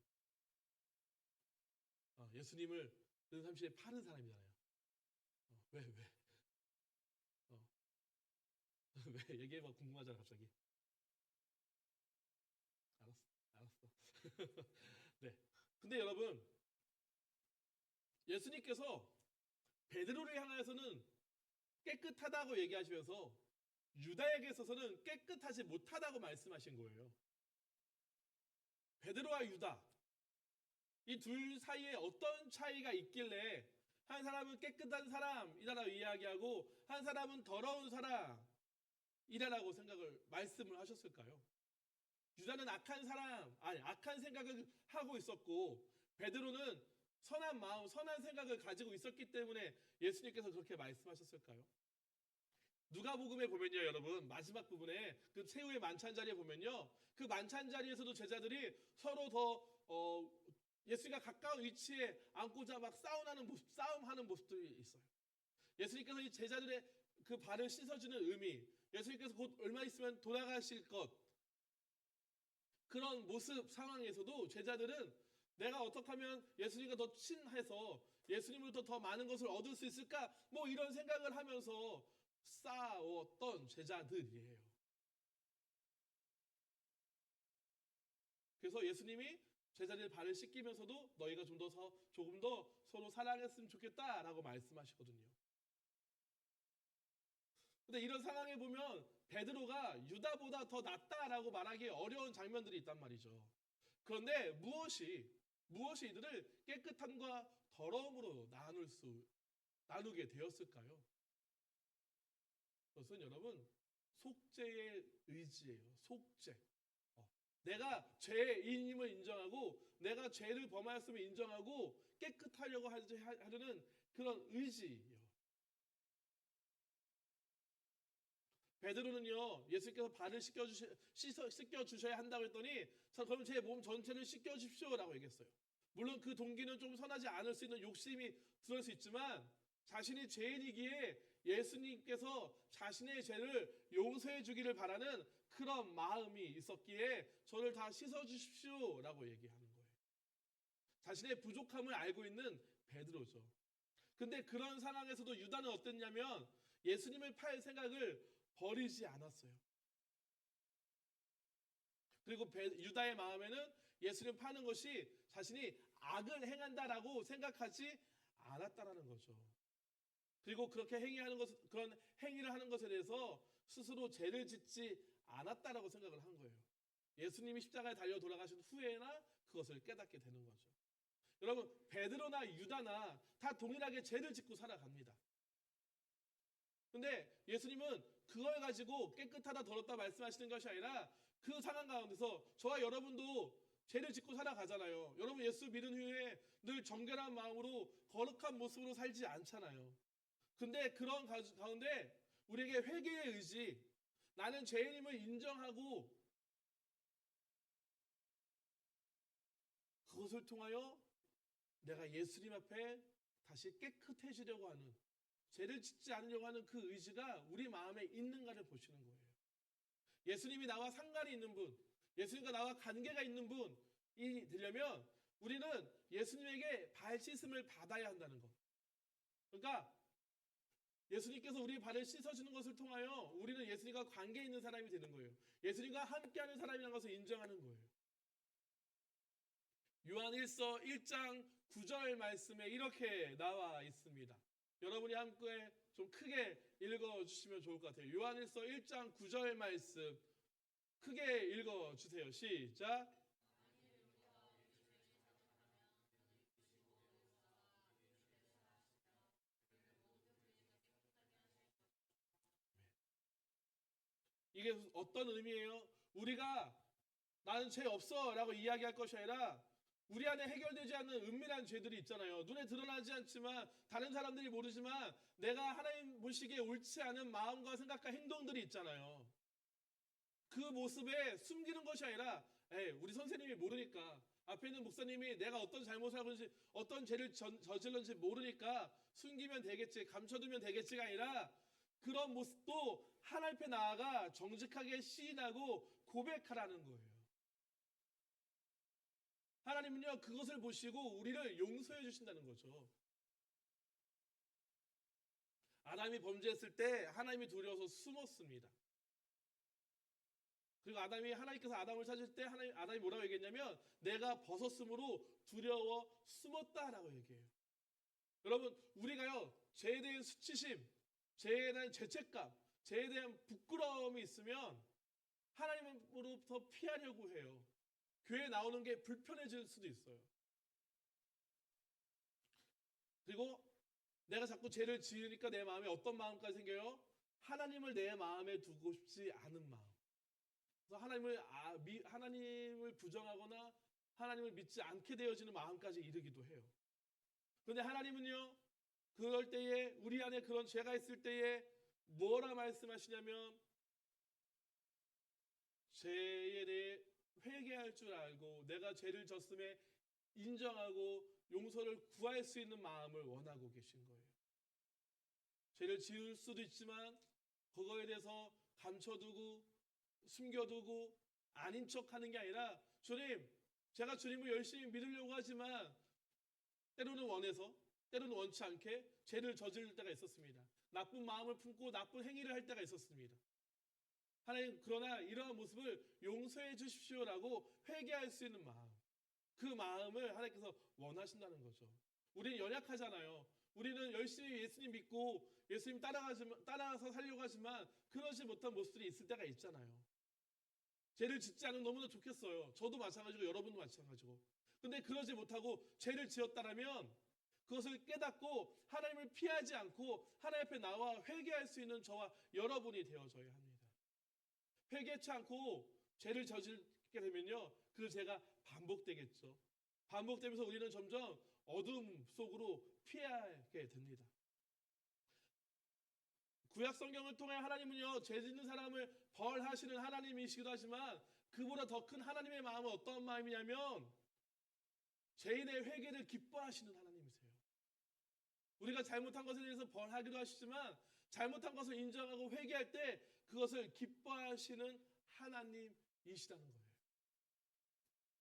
예수님을 그 당시에 파는 사람이잖아요. 왜? 어. 왜? 얘기해봐. 궁금하잖아, 갑자기. 알았어. 네. 근데 여러분, 예수님께서 베드로를 향하여서는 깨끗하다고 얘기하시면서 유다에게 있어서는 깨끗하지 못하다고 말씀하신 거예요. 베드로와 유다, 이 둘 사이에 어떤 차이가 있길래 한 사람은 깨끗한 사람이라고 이야기하고 한 사람은 더러운 사람이라고 말씀을 하셨을까요? 유다는 악한 생각을 하고 있었고 베드로는 선한 마음, 선한 생각을 가지고 있었기 때문에 예수님께서 그렇게 말씀하셨을까요? 누가복음에 보면요, 여러분, 마지막 부분에 그 최후의 만찬 자리에 보면요, 그 만찬 자리에서도 제자들이 서로 더 예수님과 가까운 위치에 앉고자 막 싸움하는 모습들이 있어요. 예수님께서 이 제자들의 그 발을 씻어주는 의미, 예수님께서 곧 얼마 있으면 돌아가실 것, 그런 모습 상황에서도 제자들은 내가 어떻게 하면 예수님과 더 친해서 예수님으로부터 더 많은 것을 얻을 수 있을까? 뭐 이런 생각을 하면서 싸웠던 제자들이에요. 그래서 예수님이 제자들의 발을 씻기면서도 너희가 조금 더 서로 사랑했으면 좋겠다라고 말씀하시거든요. 근데 이런 상황에 보면 베드로가 유다보다 더 낫다라고 말하기 어려운 장면들이 있단 말이죠. 그런데 무엇이 이들을 깨끗함과 더러움으로 나누게 되었을까요? 그것은 여러분 속죄의 의지예요. 속죄. 내가 죄인임을 인정하고 내가 죄를 범하였음을 인정하고 깨끗하려고 하려는 그런 의지예요. 베드로는요, 예수님께서 발을 씻겨주셔야 한다고 했더니 그럼 제 몸 전체를 씻겨주십시오라고 얘기했어요. 물론 그 동기는 좀 선하지 않을 수 있는 욕심이 들을 수 있지만 자신이 죄인이기에 예수님께서 자신의 죄를 용서해 주기를 바라는 그런 마음이 있었기에 저를 다 씻어주십시오라고 얘기하는 거예요. 자신의 부족함을 알고 있는 베드로죠. 근데 그런 상황에서도 유다는 어땠냐면 예수님을 팔 생각을 버리지 않았어요. 그리고 유다의 마음에는 예수님 파는 것이 자신이 악을 행한다라고 생각하지 않았다라는 거죠. 그리고 그렇게 그런 행위를 하는 것에 대해서 스스로 죄를 짓지 않았다라고 생각을 한 거예요. 예수님이 십자가에 달려 돌아가신 후에나 그것을 깨닫게 되는 거죠. 여러분, 베드로나 유다나 다 동일하게 죄를 짓고 살아갑니다. 근데 예수님은 그걸 가지고 깨끗하다 더럽다 말씀하시는 것이 아니라 그 상황 가운데서 저와 여러분도 죄를 짓고 살아가잖아요. 여러분 예수 믿은 후에 늘 정결한 마음으로 거룩한 모습으로 살지 않잖아요. 근데 그런 가운데 우리에게 회개의 의지, 나는 죄인임을 인정하고 그것을 통하여 내가 예수님 앞에 다시 깨끗해지려고 하는, 죄를 짓지 않으려고 하는 그 의지가 우리 마음에 있는가를 보시는 거예요. 예수님이 나와 상관이 있는 분, 예수님과 나와 관계가 있는 분이 되려면 우리는 예수님에게 발 씻음을 받아야 한다는 것. 그러니까 예수님께서 우리 발을 씻어주는 것을 통하여 우리는 예수님과 관계 있는 사람이 되는 거예요. 예수님과 함께하는 사람이라는 것을 인정하는 거예요. 요한 1서 1장 9절 말씀에 이렇게 나와 있습니다. 여러분이 함께 좀 크게 읽어주시면 좋을 것 같아요. 요한 1서 1장 9절 말씀 크게 읽어주세요. 시작. 이게 어떤 의미예요? 우리가 나는 죄 없어 라고 이야기할 것이 아니라 우리 안에 해결되지 않는 은밀한 죄들이 있잖아요. 눈에 드러나지 않지만 다른 사람들이 모르지만 내가 하나님 보시기에 옳지 않은 마음과 생각과 행동들이 있잖아요. 그 모습에 숨기는 것이 아니라 우리 선생님이 모르니까, 앞에 있는 목사님이 내가 어떤 잘못을 하고 있는지, 어떤 죄를 저질렀는지 모르니까 숨기면 되겠지, 감춰두면 되겠지가 아니라, 그런 모습도 하나님 앞에 나아가 정직하게 시인하고 고백하라는 거예요. 하나님은요, 그것을 보시고 우리를 용서해 주신다는 거죠. 아담이 범죄했을 때 하나님이 두려워서 숨었습니다. 그리고 하나님께서 아담을 찾을 때 아담이 뭐라고 얘기했냐면, 내가 벗었으므로 두려워 숨었다라고 얘기해요. 여러분, 우리가요, 죄에 대한 수치심, 죄에 대한 죄책감, 죄에 대한 부끄러움이 있으면 하나님으로부터 피하려고 해요. 교회에 나오는 게 불편해질 수도 있어요. 그리고 내가 자꾸 죄를 지으니까 내 마음에 어떤 마음까지 생겨요? 하나님을 내 마음에 두고 싶지 않은 마음. 그래서 하나님을 부정하거나 하나님을 믿지 않게 되어지는 마음까지 이르기도 해요. 그런데 하나님은요, 그럴 때에, 우리 안에 그런 죄가 있을 때에 뭐라 말씀하시냐면, 죄에 대해 회개할 줄 알고 내가 죄를 졌음에 인정하고 용서를 구할 수 있는 마음을 원하고 계신 거예요. 죄를 지을 수도 있지만 그거에 대해서 감춰두고 숨겨두고 아닌 척하는 게 아니라, 주님, 제가 주님을 열심히 믿으려고 하지만 때로는 원해서, 때로는 원치 않게 죄를 저지를 때가 있었습니다. 나쁜 마음을 품고 나쁜 행위를 할 때가 있었습니다. 하나님, 그러나 이러한 모습을 용서해 주십시오라고 회개할 수 있는 마음, 그 마음을 하나님께서 원하신다는 거죠. 우리는 연약하잖아요. 우리는 열심히 예수님 믿고 예수님 따라가서 살려고 하지만 그러지 못한 모습들이 있을 때가 있잖아요. 죄를 짓지 않으면 너무나 좋겠어요. 저도 마찬가지고 여러분도 마찬가지고. 근데 그러지 못하고 죄를 지었다라면 그것을 깨닫고 하나님을 피하지 않고 하나님 앞에 나와 회개할 수 있는 저와 여러분이 되어져야 합니다. 회개치 않고 죄를 저지르게 되면요, 그 죄가 반복되겠죠. 반복되면서 우리는 점점 어둠 속으로 피하게 됩니다. 구약 성경을 통해 하나님은요, 죄 짓는 사람을 벌하시는 하나님이시기도 하지만 그보다 더 큰 하나님의 마음은 어떤 마음이냐면, 죄인의 회개를 기뻐하시는 하나님이세요. 우리가 잘못한 것에 대해서 벌하기도 하시지만 잘못한 것을 인정하고 회개할 때 그것을 기뻐하시는 하나님이시라는 거예요.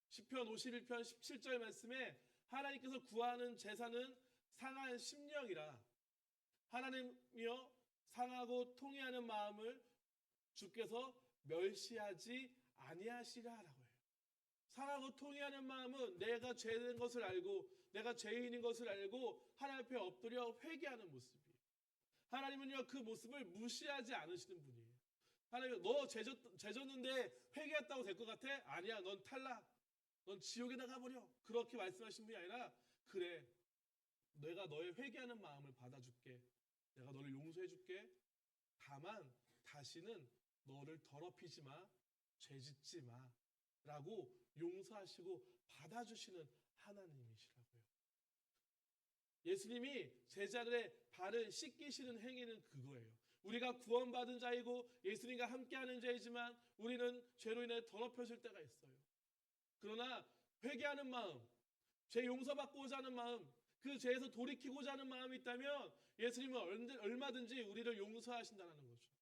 시편 51편 17절 말씀에 하나님께서 구하는 제사는 상한 심령이라, 하나님이여 상하고 통회하는 마음을 주께서 멸시하지 아니하시라라고 해요. 상하고 통회하는 마음은 내가 죄된 것을 알고 내가 죄인인 것을 알고 하나님 앞에 엎드려 회개하는 모습이에요. 하나님은요, 그 모습을 무시하지 않으시는 분이에요. 하나님, 너 죄졌는데 회개했다고 될 것 같아? 아니야, 넌 탈락, 넌 지옥에 나가버려, 그렇게 말씀하신 분이 아니라, 그래, 내가 너의 회개하는 마음을 받아줄게, 내가 너를 용서해줄게, 다만 다시는 너를 더럽히지 마, 죄짓지 마 라고 용서하시고 받아주시는 하나님이시라고요. 예수님이 제자들의 발을 씻기시는 행위는 그거예요. 우리가 구원받은 자이고 예수님과 함께하는 자이지만 우리는 죄로 인해 더럽혀질 때가 있어요. 그러나 회개하는 마음, 죄 용서받고자 하는 마음, 그 죄에서 돌이키고자 하는 마음이 있다면 예수님은 얼마든지 우리를 용서하신다는 거죠.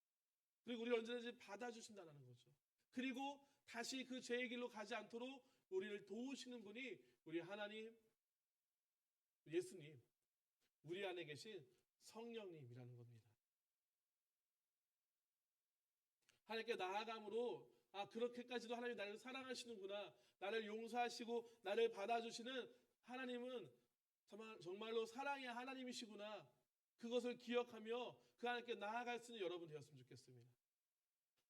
그리고 우리를 언제든지 받아주신다는 거죠. 그리고 다시 그 죄의 길로 가지 않도록 우리를 도우시는 분이 우리 하나님, 예수님, 우리 안에 계신 성령님이라는 겁니다. 하나님께 나아감으로, 그렇게까지도 하나님이 나를 사랑하시는구나, 나를 용서하시고 나를 받아주시는 하나님은 정말로 사랑의 하나님이시구나, 그것을 기억하며 그 하나님께 나아갈 수 있는 여러분 되었으면 좋겠습니다.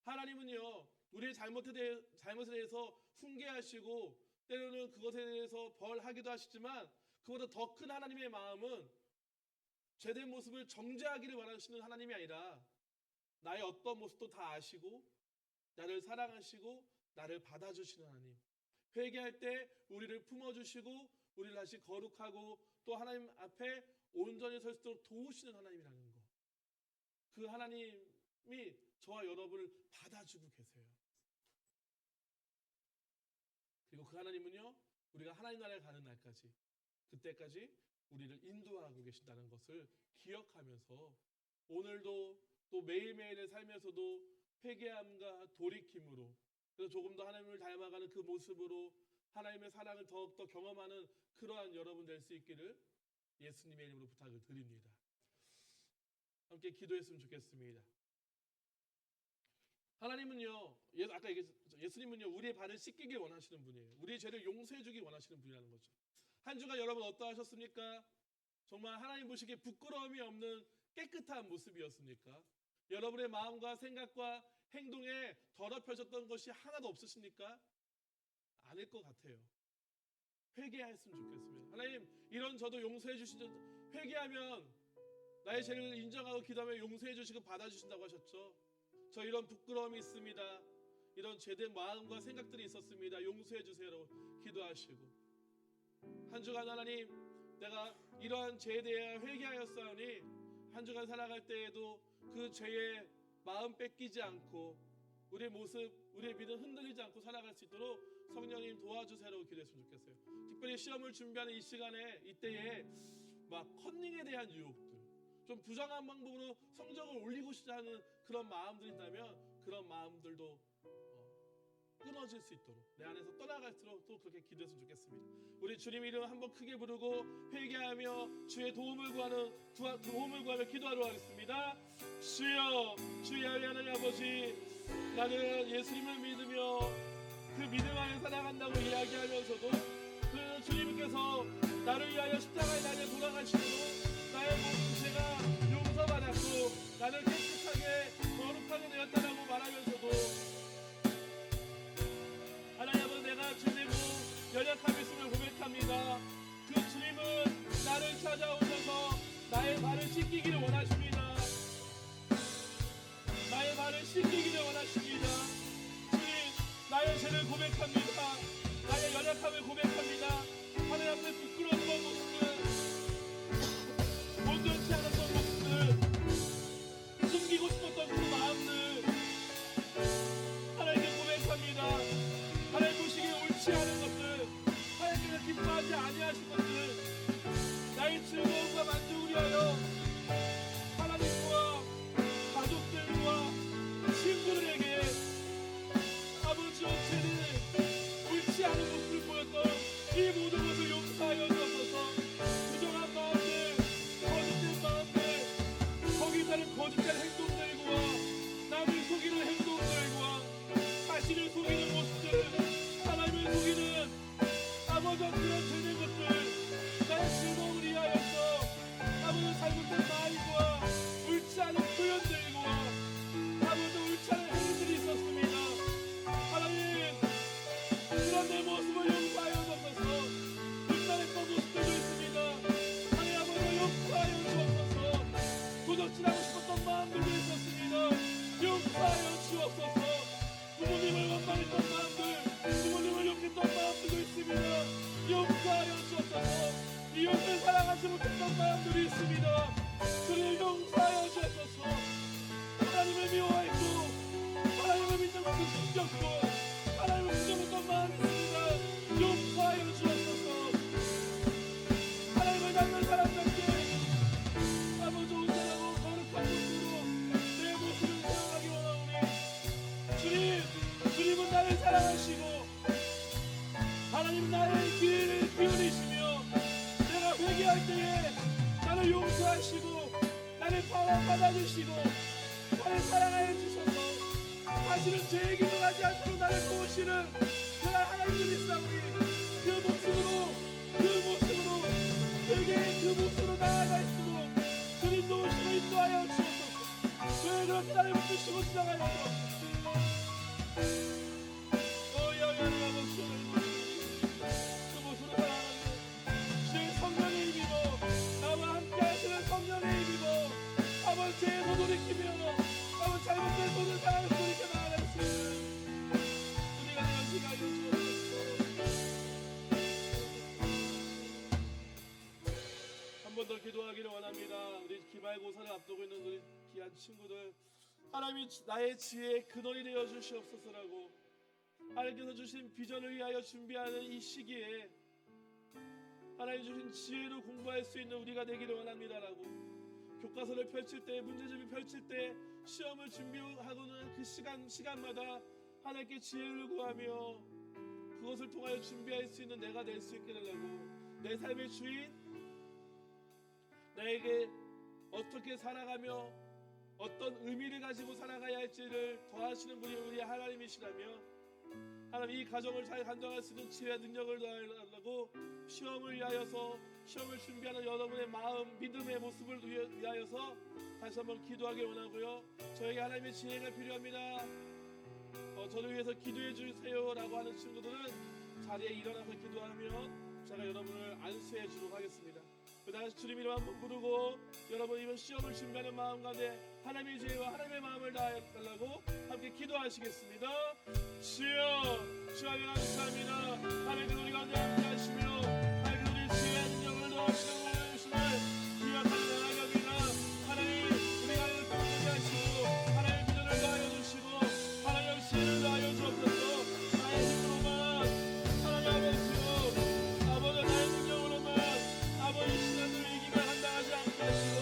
하나님은요, 우리의 잘못에 대해서 훈계하시고 때로는 그것에 대해서 벌하기도 하시지만 그보다 더 큰 하나님의 마음은 죄된 모습을 정죄하기를 원하시는 하나님이 아니라 나의 어떤 모습도 다 아시고 나를 사랑하시고 나를 받아주시는 하나님, 회개할 때 우리를 품어주시고 우리를 다시 거룩하고 또 하나님 앞에 온전히 설 수 있도록 도우시는 하나님이라는 것, 그 하나님이 저와 여러분을 받아주고 계세요. 그리고 그 하나님은요, 우리가 하나님 나라에 가는 날까지, 그때까지 우리를 인도하고 계신다는 것을 기억하면서 오늘도 또 매일매일의 삶에서도 회개함과 돌이킴으로, 그래서 조금 더 하나님을 닮아가는 그 모습으로 하나님의 사랑을 더욱더 경험하는 그러한 여러분 될 수 있기를 예수님의 이름으로 부탁을 드립니다. 함께 기도했으면 좋겠습니다. 하나님은요, 아까 얘기했죠. 예수님은요, 우리의 발을 씻기길 원하시는 분이에요. 우리의 죄를 용서해 주길 원하시는 분이라는 거죠. 한 주간 여러분 어떠하셨습니까? 정말 하나님 보시기에 부끄러움이 없는 깨끗한 모습이었습니까? 여러분의 마음과 생각과 행동에 더럽혀졌던 것이 하나도 없으십니까? 아닐 것 같아요. 회개했으면 좋겠습니다. 하나님, 이런 저도 용서해 주시죠. 회개하면 나의 죄를 인정하고 기도하며 용서해 주시고 받아주신다고 하셨죠. 저 이런 부끄러움이 있습니다. 이런 죄된 마음과 생각들이 있었습니다. 용서해 주세요. 기도하시고, 한 주간 하나님, 내가 이러한 죄에 대해 회개하였사오니 한 주간 살아갈 때에도 그 죄의 마음 뺏기지 않고 우리의 모습, 우리의 믿음 흔들리지 않고 살아갈 수 있도록 성령님 도와주세요. 기도했으면 좋겠어요. 특별히 시험을 준비하는 이 시간에, 이때에 막 컨닝에 대한 유혹들, 좀 부정한 방법으로 성적을 올리고 싶지 않은 그런 마음들이 있다면 그런 마음들도 끊어질 수 있도록, 내 안에서 떠나갈수록 또 그렇게 기도했으면 좋겠습니다. 우리 주님 이름 한번 크게 부르고 회개하며 주의 도움을 구하며 기도하러 하겠습니다. 주여, 주의 하나님 아버지, 나는 예수님을 믿으며 그 믿음 안에 살아간다고 이야기하면서도 그 주님께서 나를 위하여 십자가의 날에 돌아가시므로 나의 모든 죄가 용서받았고 나를 깨끗하게 거룩하게 되었다라고 말하면서도, 하나님 아버지, 내가 죄되고 연약함이 있음을 고백합니다. 그 주님은 나를 찾아오셔서 나의 발을 씻기기를 원하십니다. 나의 발을 씻기기를 원하십니다. 주님, 나의 죄를 고백합니다. 나의 연약함을 고백합니다. 하나님 앞에 부끄러웠던 모습들, 온전치 않았던 모습들, 숨기고 싶었던 그 마음들 하나님께 고백합니다. 하나님 보시기에 옳지 않은 것들, 하나님께서 기뻐하지 아니하신 것들, 나의 즐거움과 만족을 위하여 하나님과 가족들과 친구들에게 아버지와 죄를 옳지 않은 모습을 보였던 이 모든 것을 용서하여 주옵소서. 부정한 마음들, 거짓된 마음들, 거기 따른 거짓된 행동들과 남을 속이는 행동들과 자신을 속이는 모습들, 하나님을 속이는 아버지와 그런 죄된 것들, 나의 즐거움을 위하여서 아버지 잘못된 마음과 옳지 않은 표현들과 아버지 옳지 않은 행위들이 있었습니다. 하나님, 그런 내 모습을 용서하여 주옵소서. 불쌍했던 모습들도 있습니다. 하나님 아버지 용서하여 주옵소서. 도적질하고 싶었던 마음들도 있었습니다. 용서하여 주옵소서. 부모님을 원망했던 마음들, 부모님을 욕했던 마음들도 있습니다. 용서하여 주옵소서. 이웃을 사랑하지 못했던 마음들이 있습니다. 그를 용서하여 주옵소서. 하나님을 미워했고 하나님을 믿는 것을 숨겼고 하나님을 부정했던 마음이 있습니다. 용서하여 주옵소서. 하나님을 닮는 사람답게 아버지 온전하고 거룩한 모습으로 내 모습을 사용하기 원하오니, 주님은 나를 사랑하시고 하나님 나의 길을 기울이시며 내가 회개할 때에 나를 용서하시고 나를 받아주시고 나를 사랑하여 주셔서 다시는 죄의 길을 하지 않도록 나를 도우시는 그런 하나님들이 있사오니, 그 모습으로 회개의 그 모습으로 나아갈수록 주님 도우시고 인도하여 주옵소서. 왜 그렇게 나를 붙드시고 지나가여 주옵소서. 그 모습으로 살아가는 주의 성령의 힘이로 나와 함께 하시는 성령의 힘이로 아버지 죄에서 돌이키며 아버지 잘못된 손을 사랑을 돌이켜 나아갈 수 있는 우리가 되는 시간이 주옵소서. 한 번 더 기도하기를 원합니다. 우리 기말고사를 앞두고 있는 우리 귀한 친구들, 하나님이 나의 지혜의 근원이 되어 주시옵소서라고 하나님께서 주신 비전을 위하여 준비하는 이 시기에 하나님 주신 지혜로 공부할 수 있는 우리가 되기를 원합니다라고, 교과서를 펼칠 때, 문제집을 펼칠 때, 시험을 준비하고는 그 시간마다 하나님께 지혜를 구하며 그것을 통하여 준비할 수 있는 내가 될 수 있게 되려고, 내 삶의 주인, 나에게 어떻게 살아가며 어떤 의미를 가지고 살아가야 할지를 더하시는 분이 우리 하나님이시라며, 하나님 이 가정을 잘 감당할 수 있는 지혜와 능력을 더하려고 시험을 위하여서, 시험을 준비하는 여러분의 마음, 믿음의 모습을 위하여서 다시 한번 기도하기 원하고요. 저에게 하나님의 지혜가 필요합니다, 저를 위해서 기도해 주세요 라고 하는 친구들은 자리에 일어나서 기도하면 제가 여러분을 안수해 주도록 하겠습니다. 그 다시 주님 이름 한번 부르고 여러분 이번 시험을 준비하는 마음 가운데 하나님의 지혜와 하나님의 마음을 다해달라고 함께 기도하시겠습니다. 주여, 주여 감사합니다. 하나님께 우리 가운데 함께 하시며 하나님께 우리 지혜와 능력을 더하시고 주심을 기억하는 하나님입니다. 하나님 우리가 이렇게 하시고 하나님의 비전을 더하여 주시고 하나님의 지혜를 더하여 주옵소서. 나의 힘으로만 하나님 아버지요, 아버지 나의 능력으로만 아버지 시간을 이기며 감당하지 않게 하시고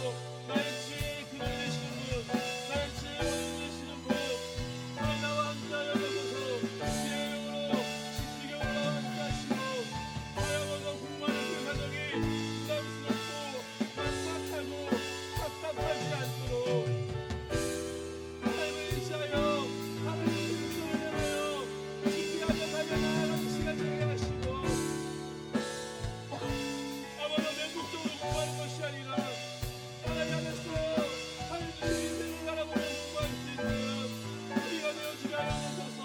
나의 지혜의 근원 되시는 분, 나의 지혜의 원인 되시는 분, 하나님 나와 함께 하여 주소서. 지혜력으로 지식력으로 함께 하시고 하여서 공부하는 그 가정이 부담스럽고 막막하고 답답하지 않도록 하나님을 의지하여 하나님의 음성을 내어요 준비하며 가며 나아가는 시간 되게 하시고, 아버지 맹국적으로 공부하는 것이 아니라 하나님 안에서 하나님 주신 인생을 바라보며 공부할 수 있는 우리가 되어주게 하여 주셔서,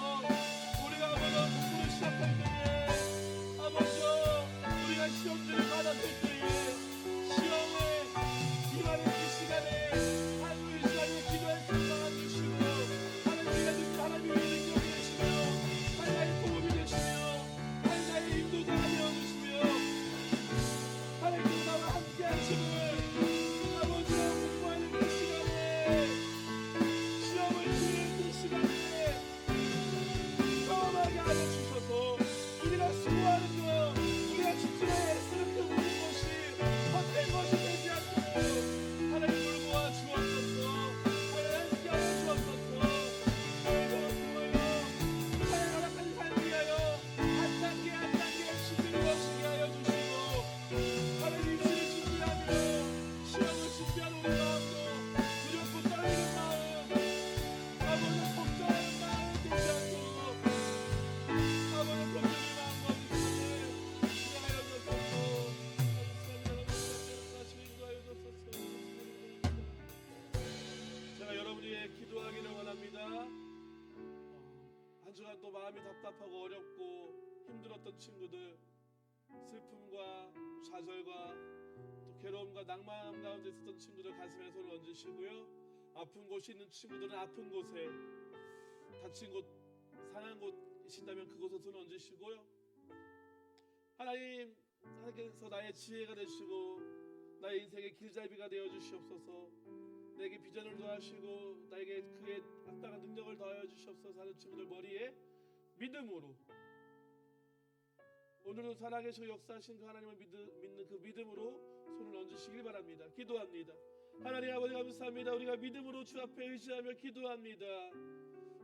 우리가 아버지 공부를 시작할 때에 아버지 우리가 시험들을 받았을 때에 시험에 임하는 그 시간에 하나님의 시간에 기도할 수 있는 마음 주시고 하나님의 능력이 되시며 하나님의 도움이 되시며 하나님의 인도자가 되어주시며 하나님께서 나와 함께 하시는 아버지와 공부하는 그 시간에, 시험을 치는 그 시간에 경험하게 하여 주셔서 우리가 수고하는 것, 우리가 집중해 애쓰는 그 모든 것이 헛된 것이 되지 않도록 하나님 돌보아 주옵소서. 하나님 함께 하여 주옵소서. 저희가 부모여 하나님 허락한 삶을 위하여 한 단계 한 단계 신들을 거시게 하여 주시고 하나님 입시를 준비하며 시험을 준비하는 우리 마음도 두렵고 떨리는 마음, 아버지 걱정하는 마음 되지 않도록 아버지 걱정의 마음과 우리 삶을 진행하여 주옵소서. 제가 여러분 위해 기도하기를 원합니다. 한 주간 또 마음이 답답하고 어렵고 힘들었던 친구들, 슬픔과 좌절과 또 괴로움과 낭만 가운데 있었던 친구들 가슴에 손을 얹으시고요. 아픈 곳이 있는 친구들은 아픈 곳에, 다친 곳, 상한 곳이신다면 그곳에 손을 얹으시고요. 하나님께서 나의 지혜가 되시고 나의 인생의 길잡이가 되어 주시옵소서. 내게 비전을 더하시고 나에게 그에 합당한 능력을 더하여 주시옵소서 하는 친구들 머리에 믿음으로, 오늘도 살아계시고 역사하신 그 하나님을 믿는 그 믿음으로 손을 얹으시길 바랍니다. 기도합니다. 하나님 아버지 감사합니다. 우리가 믿음으로 주 앞에 의지하며 기도합니다.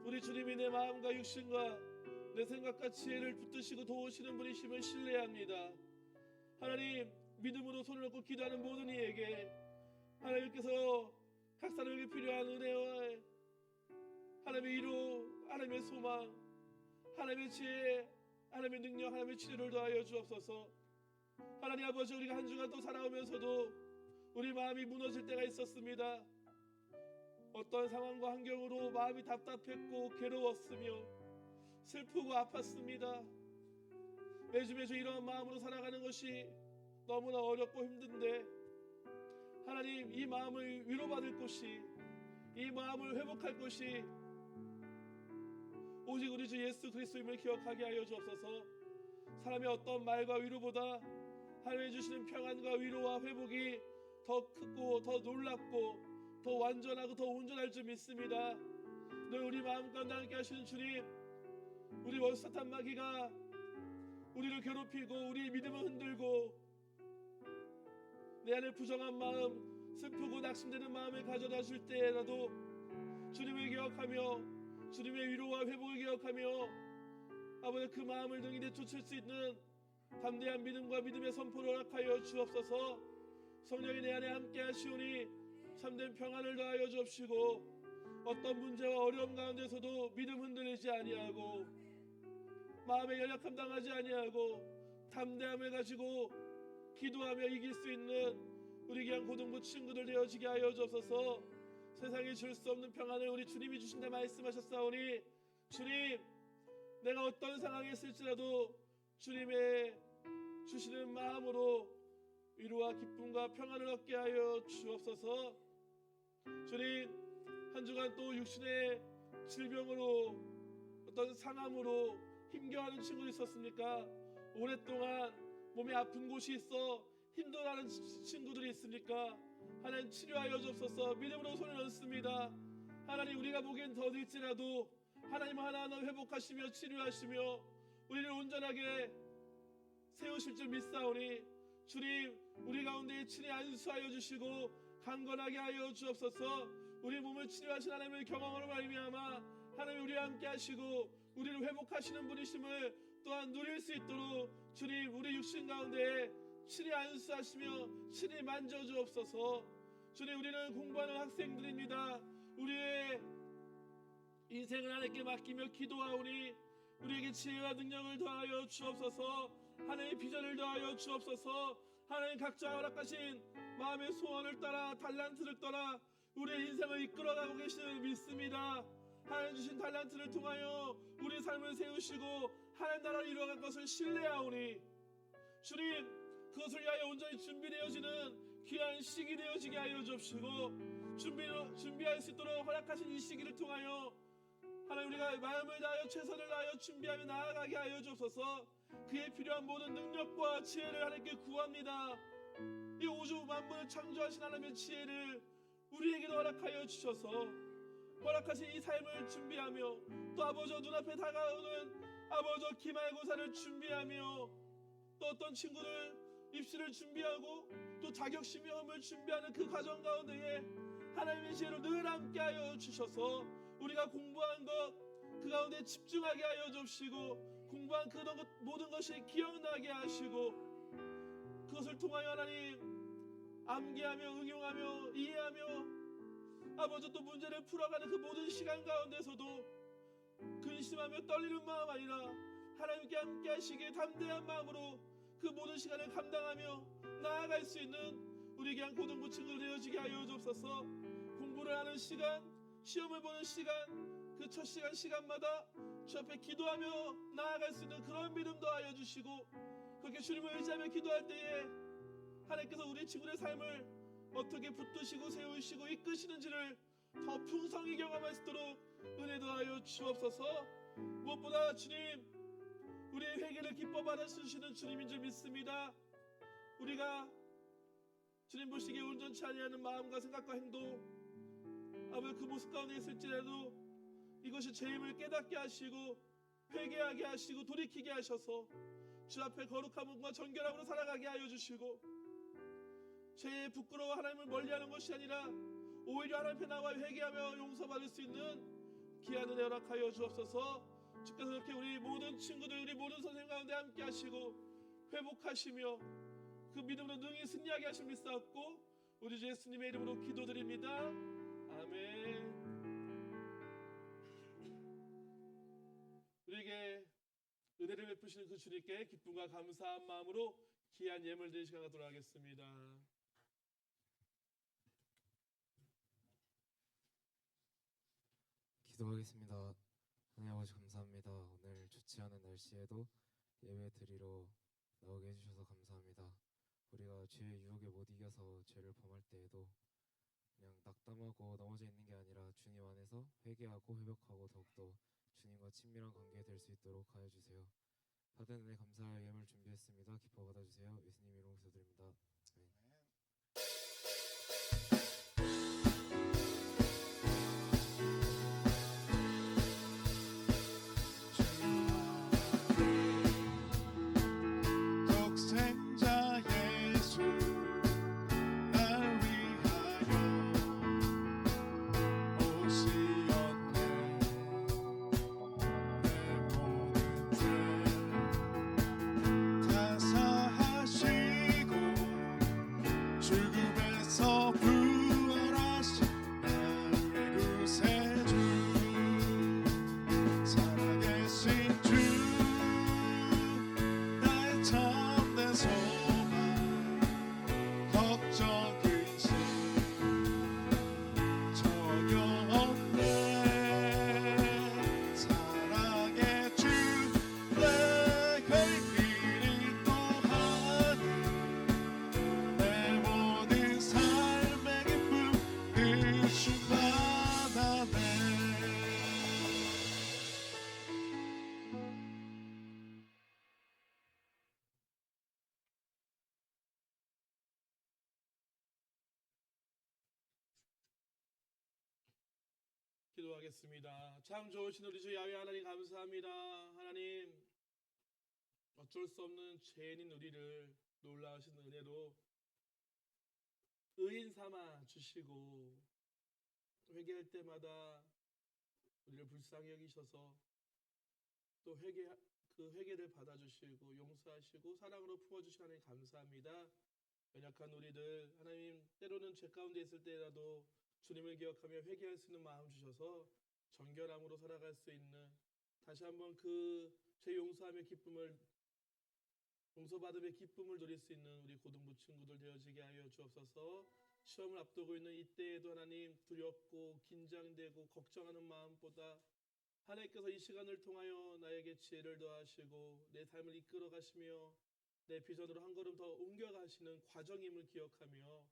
우리 주님이 내 마음과 육신과 내 생각과 지혜를 붙드시고 도우시는 분이심을 신뢰합니다. 하나님 믿음으로 손을 얹고 기도하는 모든 이에게 하나님께서 각 사람에게 필요한 은혜와 하나님의 위로, 하나님의 소망, 하나님의 지혜, 하나님의 능력, 하나님의 치료를 더하여 주옵소서. 하나님 아버지 우리가 한 주간 또 살아오면서도 우리 마음이 무너질 때가 있었습니다. 어떤 상황과 환경으로 마음이 답답했고 괴로웠으며 슬프고 아팠습니다. 매주 이런 마음으로 살아가는 것이 너무나 어렵고 힘든데 하나님 이 마음을 위로받을 곳이, 이 마음을 회복할 곳이 오직 우리 주 예수 그리스도임을 기억하게 하여 주옵소서. 사람의 어떤 말과 위로보다 하나님이 주시는 평안과 위로와 회복이 더 크고 더 놀랍고 더 완전하고 더 온전할 줄 믿습니다. 늘 우리 마음 가운데 함께 하시는 주님, 우리 원사탄 마귀가 우리를 괴롭히고 우리의 믿음을 흔들고 내 안에 부정한 마음, 슬프고 낙심되는 마음을 가져다 줄 때라도 주님을 기억하며 주님의 위로와 회복을 기억하며 아버지 그 마음을 능히 내쫓을 수 있는 담대한 믿음과 믿음의 선포를 허락하여 주옵소서. 성령이 내 안에 함께 하시오니 참된 평안을 더하여 주옵시고 어떤 문제와 어려움 가운데서도 믿음 흔들리지 아니하고 마음의 연약함 당하지 아니하고 담대함을 가지고 기도하며 이길 수 있는 우리 귀한 고등부 친구들 되어지게 하여 주옵소서. 세상이 줄 수 없는 평안을 우리 주님이 주신다 말씀하셨사오니 주님, 내가 어떤 상황에 있을지라도 주님의 주시는 마음으로 위로와 기쁨과 평안을 얻게 하여 주옵소서. 주님, 한 주간 또 육신의 질병으로 어떤 상함으로 힘겨워하는 친구도 있었습니까? 오랫동안 몸이 아픈 곳이 있어 힘들어하는 친구들이 있습니까? 하나님 치료하여 주옵소서. 믿음으로 손을 얹습니다. 하나님, 우리가 보기엔 더딜지라도 하나님 하나하나 회복하시며 치료하시며 우리를 온전하게 세우실 줄 믿사오니 주님, 우리 가운데 친히 안수하여 주시고 강건하게 하여 주옵소서. 우리 몸을 치료하신 하나님의 경험으로 말미암아 하나님 우리와 함께 하시고 우리를 회복하시는 분이심을 또한 누릴 수 있도록 주님, 우리 육신 가운데 친히 안수하시며 친히 만져주옵소서. 주님, 우리는 공부하는 학생들입니다. 우리의 인생을 하나님께 맡기며 기도하오니 우리에게 지혜와 능력을 더하여 주옵소서. 하나님의 비전을 더하여 주옵소서. 하나님 각자 허락하신 마음의 소원을 따라 달란트를 따라 우리의 인생을 이끌어가고 계시는 믿습니다. 하나님 주신 달란트를 통하여 우리 삶을 세우시고 하나님 나라를 이루어갈 것을 신뢰하오니 주님, 그것을 위하여 온전히 준비되어지는 귀한 시기 되어지게 하여 주옵시고 준비할 수 있도록 허락하신 이 시기를 통하여 하나님 우리가 마음을 다하여 최선을 다하여 준비하며 나아가게 하여 주옵소서. 그에 필요한 모든 능력과 지혜를 하나님께 구합니다. 이 우주 만물을 창조하신 하나님의 지혜를 우리에게도 허락하여 주셔서 허락하신 이 삶을 준비하며 또 아버지 눈앞에 다가오는 아버지 기말고사를 준비하며 또 어떤 친구들 입시를 준비하고 또 자격 시험을 준비하는 그 과정 가운데에 하나님의 지혜로 늘 함께하여 주셔서 우리가 공부한 것 그 가운데 집중하게 하여 주시고 공부한 그 모든 것이 기억나게 하시고 그것을 통하여 하나님 암기하며 응용하며 이해하며 아버지 또 문제를 풀어가는 그 모든 시간 가운데서도 근심하며 떨리는 마음 아니라 하나님께 함께 하시기에 담대한 마음으로 그 모든 시간을 감당하며 나아갈 수 있는 우리 귀한 고등부 친구들 되어지게 하여 주옵소서. 공부를 하는 시간, 시험을 보는 시간, 그 첫 시간마다 주 앞에 기도하며 나아갈 수 있는 그런 믿음도 하여 주시고 그렇게 주님을 의지하며 기도할 때에 하나님께서 우리 친구의 삶을 어떻게 붙드시고 세우시고 이끄시는지를 더 풍성히 경험할 수 있도록 은혜도 하여 주옵소서. 무엇보다 주님, 우리의 회개를 기뻐 받아주시는 주님인 줄 믿습니다. 우리가 주님 보시기에 온전치 아니하는 마음과 생각과 행동 아버지 그 모습 가운데 있을지라도 이것이 죄임을 깨닫게 하시고 회개하게 하시고 돌이키게 하셔서 주 앞에 거룩함과 정결함으로 살아가게 하여 주시고 죄에 부끄러워 하나님을 멀리하는 것이 아니라 오히려 하나님 앞에 나와 회개하며 용서받을 수 있는 귀한 은혜 허락하여 주옵소서. 주께서 이렇게 우리 모든 친구들 우리 모든 선생님 가운데 함께 하시고 회복하시며 그 믿음으로 능히 승리하게 하심 믿사옵고 우리 주 예수님의 이름으로 기도드립니다. 아멘. 우리에게 은혜를 베푸시는 그 주님께 기쁨과 감사한 마음으로 귀한 예물 드리는 시간 갖도록 하겠습니다. 기도하겠습니다. 하나님 아버지 감사합니다. 오늘 좋지 않은 날씨에도 예배 드리러 나오게 해주셔서 감사합니다. 우리가 죄의 유혹에 못 이겨서 죄를 범할 때에도 그냥 낙담하고 넘어져 있는 게 아니라 주님 안에서 회개하고 회복하고 더욱더 주님과 친밀한 관계 될 수 있도록 하여 주세요. 받은 은혜 감사할 예물 준비했습니다. 기뻐 받아주세요. 예수님 이름으로 기도드립니다. 아멘. 기도하겠습니다. 참 좋으신 우리 주 야훼 하나님 감사합니다. 하나님 어쩔 수 없는 죄인인 우리를 놀라우신 은혜로 의인 삼아 주시고 회개할 때마다 우리를 불쌍히 여기셔서 또 그 회개를 받아주시고 용서하시고 사랑으로 품어주시는 하나님 감사합니다. 연약한 우리들 하나님 때로는 죄 가운데 있을 때라도 주님을 기억하며 회개할 수 있는 마음 주셔서 정결함으로 살아갈 수 있는 다시 한번 그 죄 용서함의 기쁨을 용서받음의 기쁨을 누릴 수 있는 우리 고등부 친구들 되어지게 하여 주옵소서. 시험을 앞두고 있는 이때에도 하나님 두렵고 긴장되고 걱정하는 마음보다 하나님께서 이 시간을 통하여 나에게 지혜를 더하시고 내 삶을 이끌어 가시며 내 비전으로 한 걸음 더 옮겨가시는 과정임을 기억하며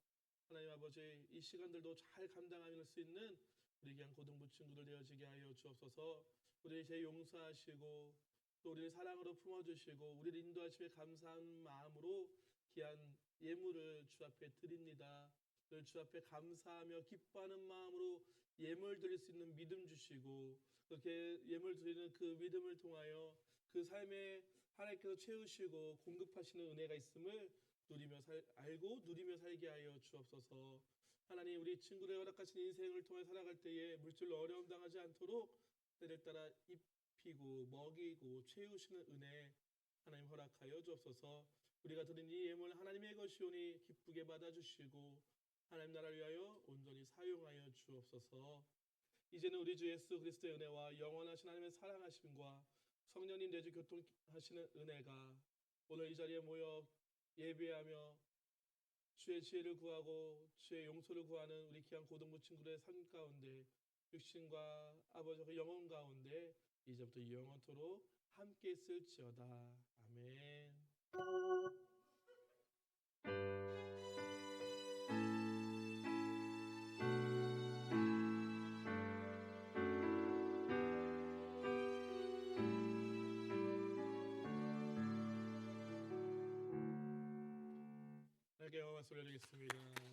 하나님 아버지 이 시간들도 잘 감당할 수 있는 우리 귀한 고등부 친구들 되어지게 하여 주옵소서. 우리의 죄 용서하시고 또 우리를 사랑으로 품어주시고 우리를 인도하시며 감사한 마음으로 귀한 예물을 주 앞에 드립니다. 늘 주 앞에 감사하며 기뻐하는 마음으로 예물 드릴 수 있는 믿음 주시고 그렇게 예물 드리는 그 믿음을 통하여 그 삶에 하나님께서 채우시고 공급하시는 은혜가 있음을 알고 누리며 살게 하여 주옵소서. 하나님 우리 친구들의 허락하신 인생을 통해 살아갈 때에 물질로 어려움 당하지 않도록 때를 따라 입히고 먹이고 채우시는 은혜 하나님 허락하여 주옵소서. 우리가 드린 이 예물 하나님의 것이오니 기쁘게 받아주시고 하나님 나라를 위하여 온전히 사용하여 주옵소서. 이제는 우리 주 예수 그리스도의 은혜와 영원하신 하나님의 사랑하심과 성령님 내주 교통하시는 은혜가 오늘 이 자리에 모여 예배하며 주의 지혜를 구하고 주의 용서를 구하는 우리 귀한 고등부 친구들의 삶 가운데 육신과 아버지의 영혼 가운데 이제부터 영원토록 함께 있을지어다. 아멘. 하나님께 영광을 돌려드리겠습니다.